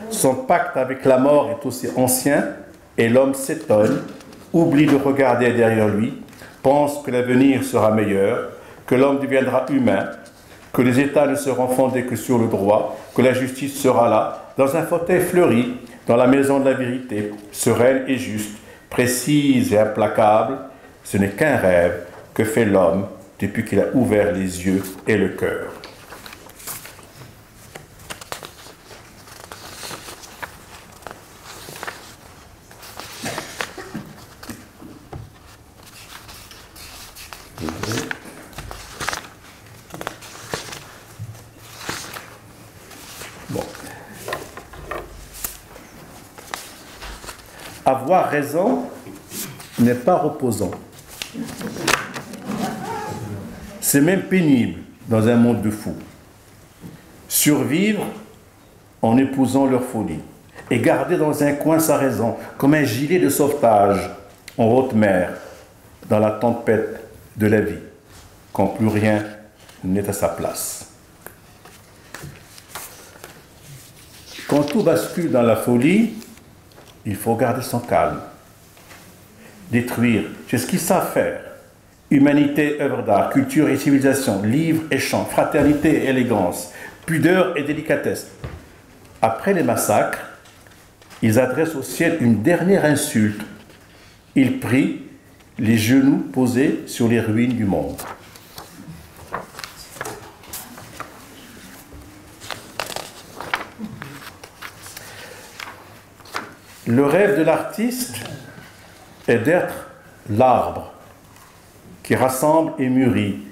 Son pacte avec la mort est aussi ancien et l'homme s'étonne, oublie de regarder derrière lui, pense que l'avenir sera meilleur, que l'homme deviendra humain, que les États ne seront fondés que sur le droit, que la justice sera là, dans un fauteuil fleuri, dans la maison de la vérité, sereine et juste, précise et implacable, ce n'est qu'un rêve que fait l'homme depuis qu'il a ouvert les yeux et le cœur. Bon. Avoir raison n'est pas reposant. C'est même pénible dans un monde de fous. Survivre en épousant leur folie et garder dans un coin sa raison comme un gilet de sauvetage en haute mer dans la tempête de la vie quand plus rien n'est à sa place. Quand tout bascule dans la folie, il faut garder son calme. Détruire, c'est ce qu'ils savent faire. Humanité, œuvre d'art, culture et civilisation, livres et chants, fraternité et élégance, pudeur et délicatesse. Après les massacres, ils adressent au ciel une dernière insulte. Ils prient, les genoux posés sur les ruines du monde. Le rêve de l'artiste est d'être l'arbre qui rassemble et mûrit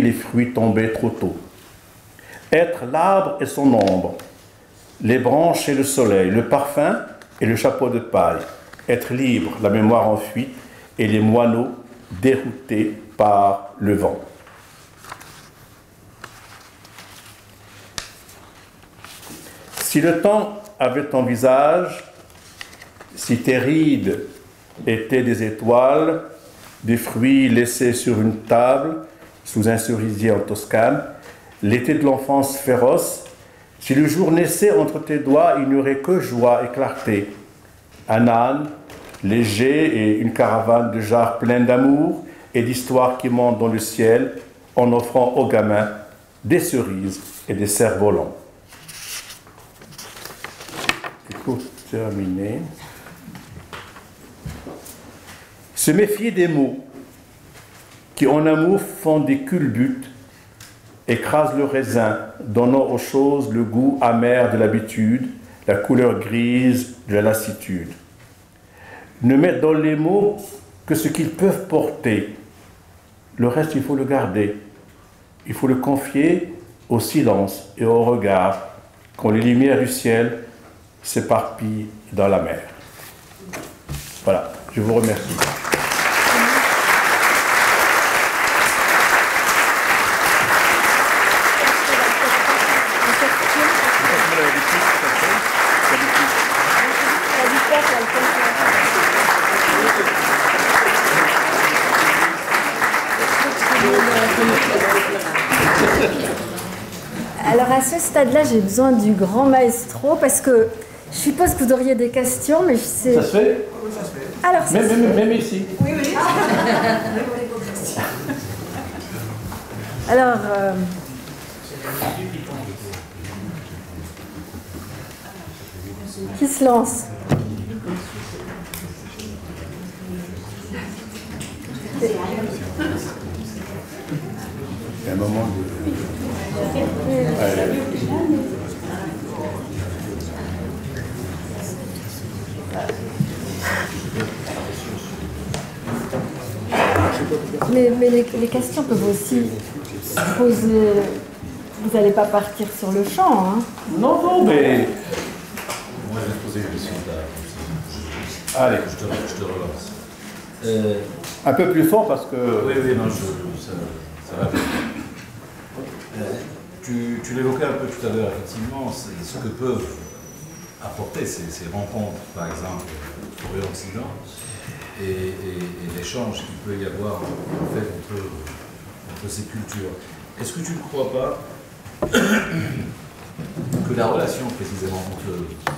les fruits tombés trop tôt. Être l'arbre et son ombre, les branches et le soleil, le parfum et le chapeau de paille. Être libre, la mémoire en fuite et les moineaux déroutés par le vent. Si le temps avait ton visage, si tes rides étaient des étoiles, des fruits laissés sur une table, sous un cerisier en Toscane, l'été de l'enfance féroce, si le jour naissait entre tes doigts, il n'y aurait que joie et clarté. Un âne léger et une caravane de jarres pleines d'amour et d'histoires qui montent dans le ciel en offrant aux gamins des cerises et des cerfs-volants. Pour terminer, se méfier des mots qui en amour font des culbutes, écrasent le raisin, donnant aux choses le goût amer de l'habitude, la couleur grise de la lassitude. Ne mettre dans les mots que ce qu'ils peuvent porter. Le reste, il faut le garder. Il faut le confier au silence et au regard, quand les lumières du ciel s'éparpillent dans la mer. Voilà, je vous remercie. Alors à ce stade-là, j'ai besoin du grand maestro parce que je suppose que vous auriez des questions, mais je sais... Ça se fait? Oui, ça se fait. Alors, ça se fait. Même ici. Oui, oui. Alors, qui se lance? Il y a un moment de... Mais les questions peuvent aussi se poser. Vous n'allez pas partir sur le champ, hein? Non, non, mais... Moi, je vais te poser une question. Allez. Je te relance. Un peu plus fort parce que... Oui, non, ça va bien. Tu l'évoquais un peu tout à l'heure, effectivement, c'est ce que peuvent apporter ces rencontres, par exemple, Orient-Occident, et l'échange qu'il peut y avoir en fait entre ces cultures. Est-ce que tu ne crois pas que la relation précisément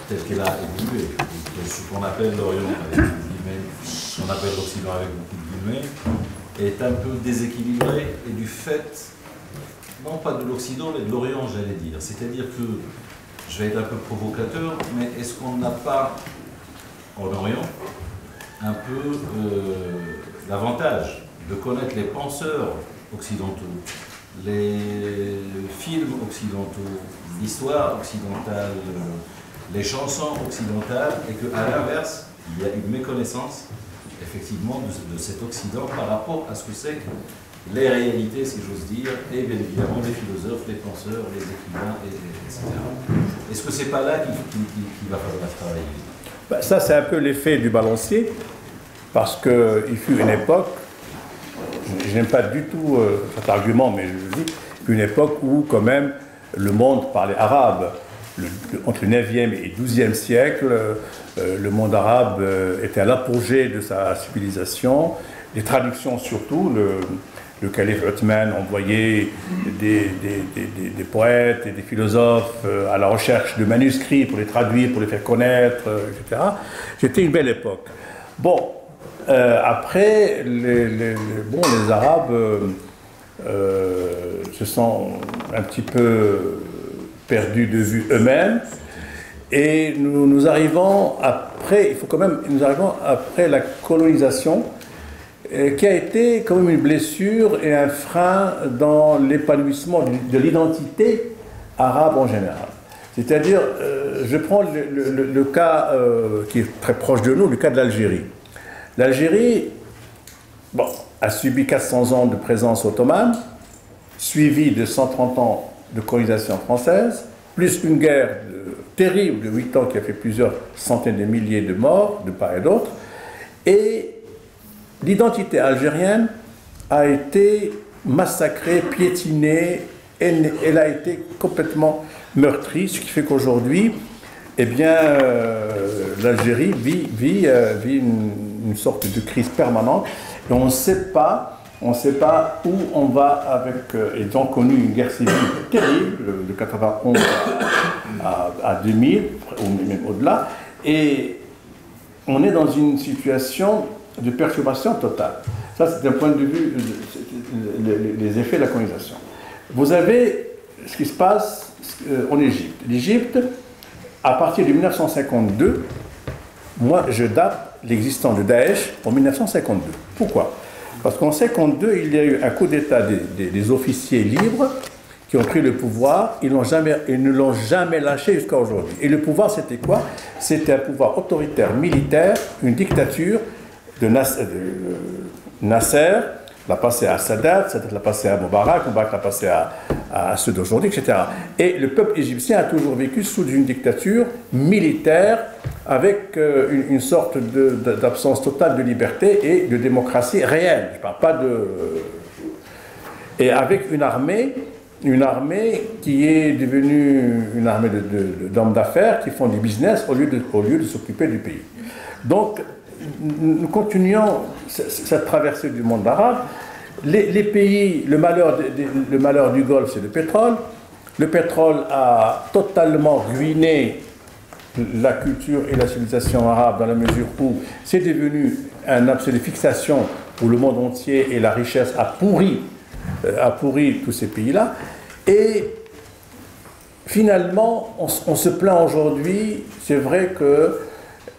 telle qu'elle a évolué, ce qu'on appelle l'Orient avec beaucoup de guillemets, ce qu'on appelle l'Occident avec beaucoup de guillemets, est un peu déséquilibrée et du fait, non pas de l'Occident, mais de l'Orient, j'allais dire. C'est-à-dire que je vais être un peu provocateur, mais est-ce qu'on n'a pas, en Orient, un peu l'avantage de connaître les penseurs occidentaux, les films occidentaux, l'histoire occidentale, les chansons occidentales, et qu'à l'inverse, il y a une méconnaissance, effectivement, de cet Occident par rapport à ce que c'est que les réalités, si j'ose dire, et bien évidemment les philosophes, les penseurs, les écrivains, etc. Est-ce que c'est pas là qu'il va falloir travailler? Ben, ça, c'est un peu l'effet du balancier, parce qu'il fut une époque, je n'aime pas du tout cet argument, mais je le dis, une époque où quand même le monde parlait arabe. Entre le 9e et 12e siècle, le monde arabe était à l'apogée de sa civilisation. Les traductions surtout, le calife Othman envoyait des poètes et des philosophes à la recherche de manuscrits pour les traduire, pour les faire connaître, etc. C'était une belle époque. Bon, après, les Arabes se sont un petit peu perdus de vue eux-mêmes, et nous arrivons après, nous arrivons après la colonisation, qui a été quand même une blessure et un frein dans l'épanouissement de l'identité arabe en général. C'est-à-dire, je prends le cas qui est très proche de nous, le cas de l'Algérie. L'Algérie, bon, a subi 400 ans de présence ottomane, suivi de 130 ans de colonisation française, plus une guerre terrible de 8 ans qui a fait plusieurs centaines de milliers de morts de part et d'autre. Et l'identité algérienne a été massacrée, piétinée, elle a été complètement meurtrie, ce qui fait qu'aujourd'hui, eh bien, l'Algérie vit une sorte de crise permanente, et on ne sait pas où on va avec... Ils ont connu une guerre civile terrible, de 91 à 2000, ou même au-delà, et on est dans une situation de perturbation totale. Ça, c'est d'un point de vue les effets de la colonisation. Vous avez ce qui se passe en Égypte. L'Égypte, à partir de 1952, moi, je date l'existence de Daesh en 1952. Pourquoi? Parce qu'en 1952, il y a eu un coup d'État des officiers libres qui ont pris le pouvoir. Ils ne l'ont jamais lâché jusqu'à aujourd'hui. Et le pouvoir, c'était quoi? C'était un pouvoir autoritaire, militaire, une dictature de Nasser, l'a passé à Sadat, Sadat l'a passé à Moubarak l'a passé à ceux d'aujourd'hui, etc. Et le peuple égyptien a toujours vécu sous une dictature militaire avec une sorte d'absence totale de liberté et de démocratie réelle. Je ne parle pas de... Et avec une armée qui est devenue une armée d'hommes d'affaires qui font du business au lieu de s'occuper du pays. Donc, nous continuons cette traversée du monde arabe. Les pays, le malheur du Golfe, c'est le pétrole. Le pétrole a totalement ruiné la culture et la civilisation arabe dans la mesure où c'est devenu un objet de fixation pour le monde entier et la richesse a pourri tous ces pays-là. Et finalement, on se plaint aujourd'hui, c'est vrai que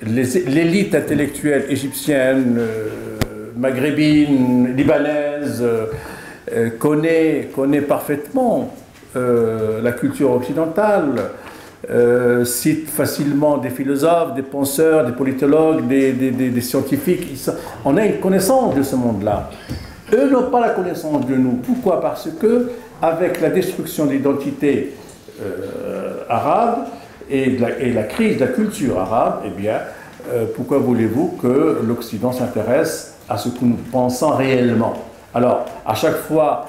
l'élite intellectuelle égyptienne, maghrébine, libanaise, connaît parfaitement la culture occidentale, cite facilement des philosophes, des penseurs, des politologues, des scientifiques. On a une connaissance de ce monde-là. Eux n'ont pas la connaissance de nous. Pourquoi? Parce que, avec la destruction de l'identité arabe, et la crise de la culture arabe, eh bien, pourquoi voulez-vous que l'Occident s'intéresse à ce que nous pensons réellement? Alors, à chaque fois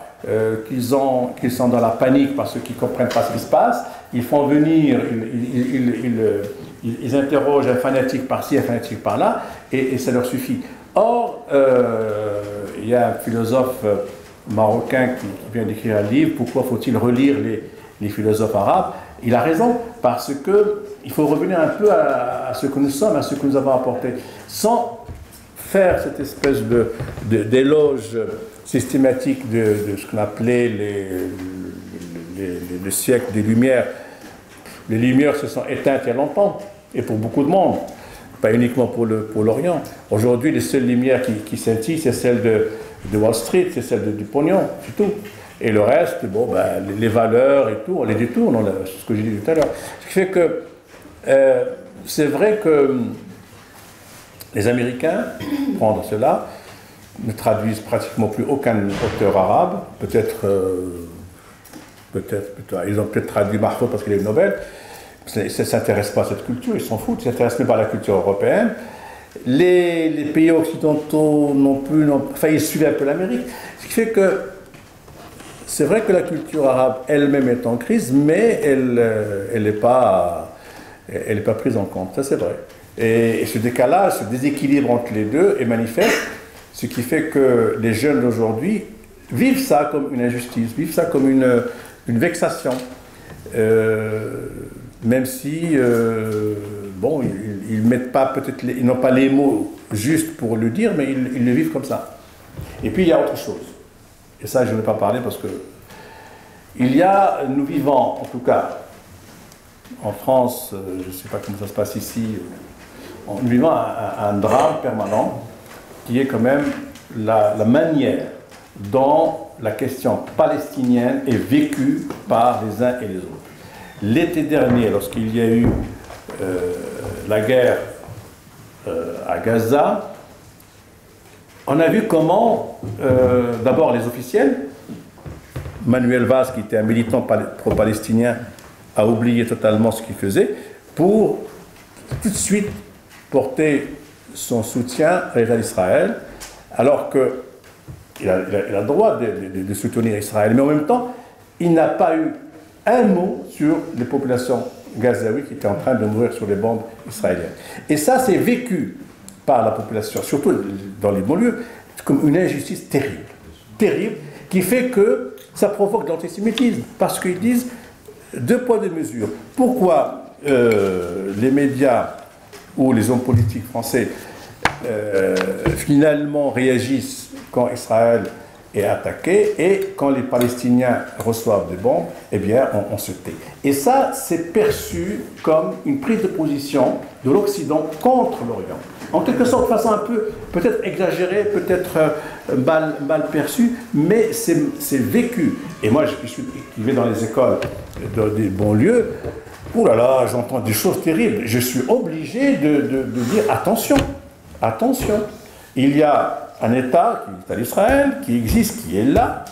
qu'ils sont dans la panique parce qu'ils ne comprennent pas ce qui se passe, ils font venir, ils interrogent un fanatique par-ci, un fanatique par-là, et ça leur suffit. Or, il y a un philosophe marocain qui vient d'écrire un livre, pourquoi faut-il relire les philosophes arabes? Il a raison, parce qu'il faut revenir un peu à ce que nous sommes, à ce que nous avons apporté, sans faire cette espèce d'éloge systématique de ce qu'on appelait le siècle des Lumières. Les lumières se sont éteintes il y a longtemps, et pour beaucoup de monde, pas uniquement pour l'Orient. Aujourd'hui, les seules lumières qui scintillent, c'est celle de Wall Street, c'est celle du pognon, c'est tout. Et le reste, bon, ben, les valeurs et tout, on les détourne, c'est ce que j'ai dit tout à l'heure. Ce qui fait que c'est vrai que les Américains, prendre cela, ne traduisent pratiquement plus aucun auteur arabe, peut-être, ils ont peut-être traduit Mahfouz parce qu'il est Nobel, ils ne s'intéressent pas à cette culture, ils s'en foutent, ils ne s'intéressent même pas à la culture européenne. Les pays occidentaux non plus, enfin ils suivent un peu l'Amérique, ce qui fait que c'est vrai que la culture arabe elle-même est en crise, mais elle n'est pas prise en compte, ça c'est vrai. Et ce décalage, ce déséquilibre entre les deux est manifeste, ce qui fait que les jeunes d'aujourd'hui vivent ça comme une injustice, vivent ça comme une vexation. Même si, bon, ils mettent pas peut-être, ils n'ont pas les mots justes pour le dire, mais ils le vivent comme ça. Et puis il y a autre chose. Et ça, je ne vais pas parler parce que nous vivons, en tout cas, en France, je ne sais pas comment ça se passe ici, nous vivons un drame permanent qui est quand même la manière dont la question palestinienne est vécue par les uns et les autres. L'été dernier, lorsqu'il y a eu la guerre à Gaza, on a vu comment, d'abord les officiels, Manuel Valls, qui était un militant pro-palestinien, a oublié totalement ce qu'il faisait pour tout de suite porter son soutien à l'État d'Israël, alors qu'il a le droit de soutenir Israël. Mais en même temps, il n'a pas eu un mot sur les populations gazaouis qui étaient en train de mourir sur les bombes israéliennes. Et ça, c'est vécu par la population, surtout dans les banlieues, comme une injustice terrible. Terrible, qui fait que ça provoque de l'antisémitisme. Parce qu'ils disent deux poids, deux mesures. Pourquoi les médias ou les hommes politiques français finalement réagissent quand Israël est attaqué, et quand les Palestiniens reçoivent des bombes, eh bien, on se tait. Et ça, c'est perçu comme une prise de position de l'Occident contre l'Orient. En quelque sorte, de façon un peu, peut-être exagérée, peut-être mal perçue, mais c'est vécu. Et moi, qui vais dans les écoles des banlieues, oh là là, j'entends des choses terribles. Je suis obligé de dire attention, attention. Il y a un État, qui est à l'Israël, qui existe, qui est là.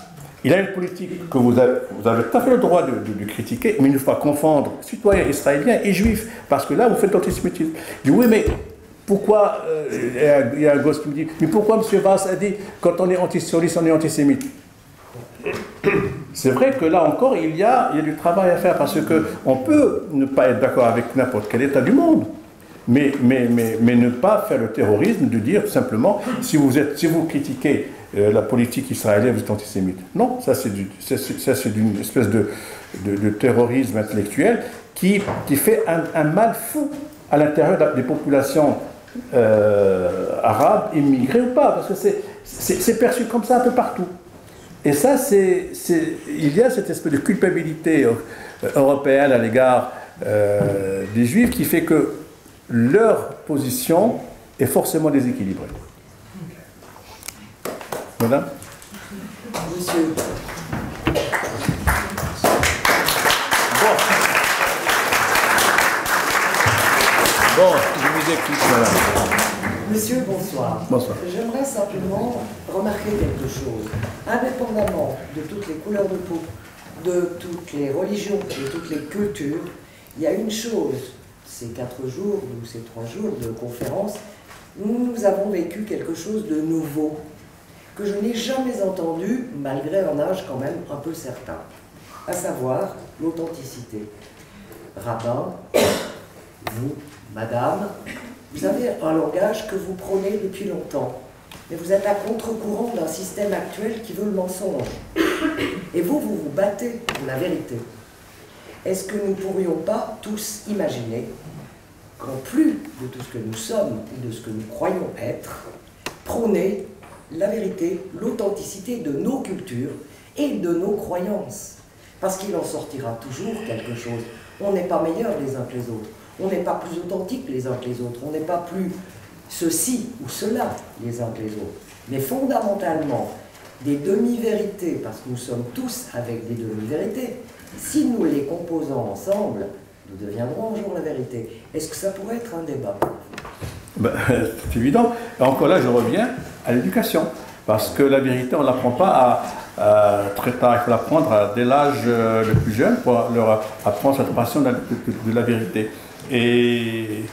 Il a une politique que vous avez tout à fait le droit de critiquer, mais il ne faut pas confondre citoyens israéliens et juifs, parce que là, vous faites l'antisémitisme. Je dis, oui, mais pourquoi, il y a un gosse qui me dit, mais pourquoi M. Valls a dit, quand on est antisioniste, on est antisémite? C'est vrai que là encore, il y a du travail à faire, parce qu'on peut ne pas être d'accord avec n'importe quel État du monde. Mais ne pas faire le terrorisme de dire simplement si vous critiquez la politique israélienne, vous êtes antisémite. Non, ça c'est d'une espèce de terrorisme intellectuel qui fait un mal fou à l'intérieur des populations arabes, immigrées ou pas, parce que c'est perçu comme ça un peu partout. Et ça, il y a cette espèce de culpabilité européenne à l'égard des Juifs qui fait que leur position est forcément déséquilibrée. Madame ? Monsieur. Bon, je vous écoute, madame. Monsieur, bonsoir. Bonsoir. J'aimerais simplement remarquer quelque chose. Indépendamment de toutes les couleurs de peau, de toutes les religions, de toutes les cultures, il y a une chose. Ces 4 jours ou ces 3 jours de conférence, nous avons vécu quelque chose de nouveau, que je n'ai jamais entendu, malgré un âge quand même un peu certain, à savoir l'authenticité. Rabbin, vous, madame, vous avez un langage que vous prônez depuis longtemps, mais vous êtes à contre-courant d'un système actuel qui veut le mensonge. Et vous vous battez pour la vérité. Est-ce que nous ne pourrions pas tous imaginer qu'en plus de tout ce que nous sommes et de ce que nous croyons être, prôner la vérité, l'authenticité de nos cultures et de nos croyances? Parce qu'il en sortira toujours quelque chose. On n'est pas meilleurs les uns que les autres. On n'est pas plus authentiques les uns que les autres. On n'est pas plus ceci ou cela les uns que les autres. Mais fondamentalement, des demi-vérités, parce que nous sommes tous avec des demi-vérités, si nous les composons ensemble, nous deviendrons un jour la vérité. Est-ce que ça pourrait être un débat? Ben, c'est évident. Et encore là, je reviens à l'éducation. Parce que la vérité, on ne l'apprend pas très tard. Il faut l'apprendre dès l'âge le plus jeune pour leur apprendre cette passion de la vérité. Et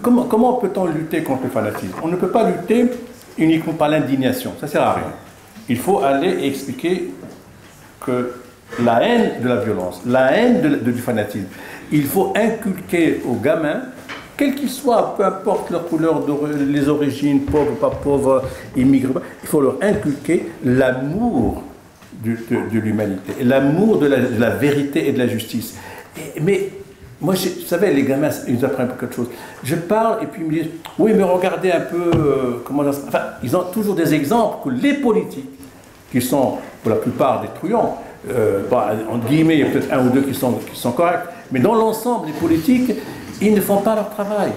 comment peut-on lutter contre le fanatisme? On ne peut pas lutter uniquement par l'indignation. Ça ne sert à rien. Il faut aller expliquer que la haine de la violence, la haine du fanatisme, il faut inculquer aux gamins, quels qu'ils soient, peu importe leur couleur, les origines, pauvres, pas pauvres, immigrés, il faut leur inculquer l'amour de l'humanité, l'amour de la vérité et de la justice. Mais moi, vous savez, les gamins, ils apprennent quelque chose. Je parle et puis ils me disent, oui, mais regardez un peu comment ça se passe. Enfin, ils ont toujours des exemples que les politiques, qui sont pour la plupart des truands, entre guillemets, il y a peut-être un ou deux qui sont corrects, mais dans l'ensemble, les politiques, ils ne font pas leur travail.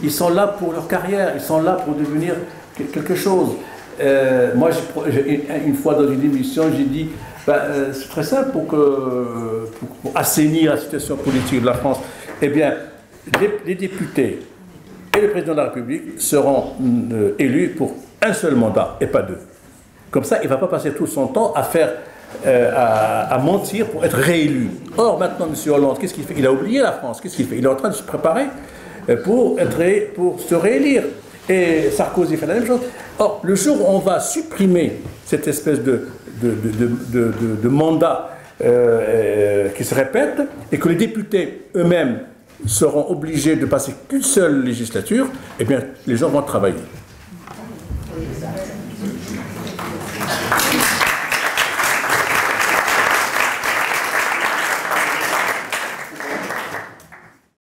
Ils sont là pour leur carrière, ils sont là pour devenir quelque chose. Moi, une fois dans une émission, j'ai dit, c'est très simple pour assainir la situation politique de la France. Eh bien, les députés et le président de la République seront élus pour un seul mandat et pas deux. Comme ça, il ne va pas passer tout son temps à faire à mentir pour être réélu. Or, maintenant, M. Hollande, qu'est-ce qu'il fait? Il a oublié la France. Qu'est-ce qu'il fait? Il est en train de se préparer pour se réélire. Et Sarkozy fait la même chose. Or, le jour où on va supprimer cette espèce de mandat qui se répète, et que les députés eux-mêmes seront obligés de passer qu'une seule législature, eh bien, les gens vont travailler.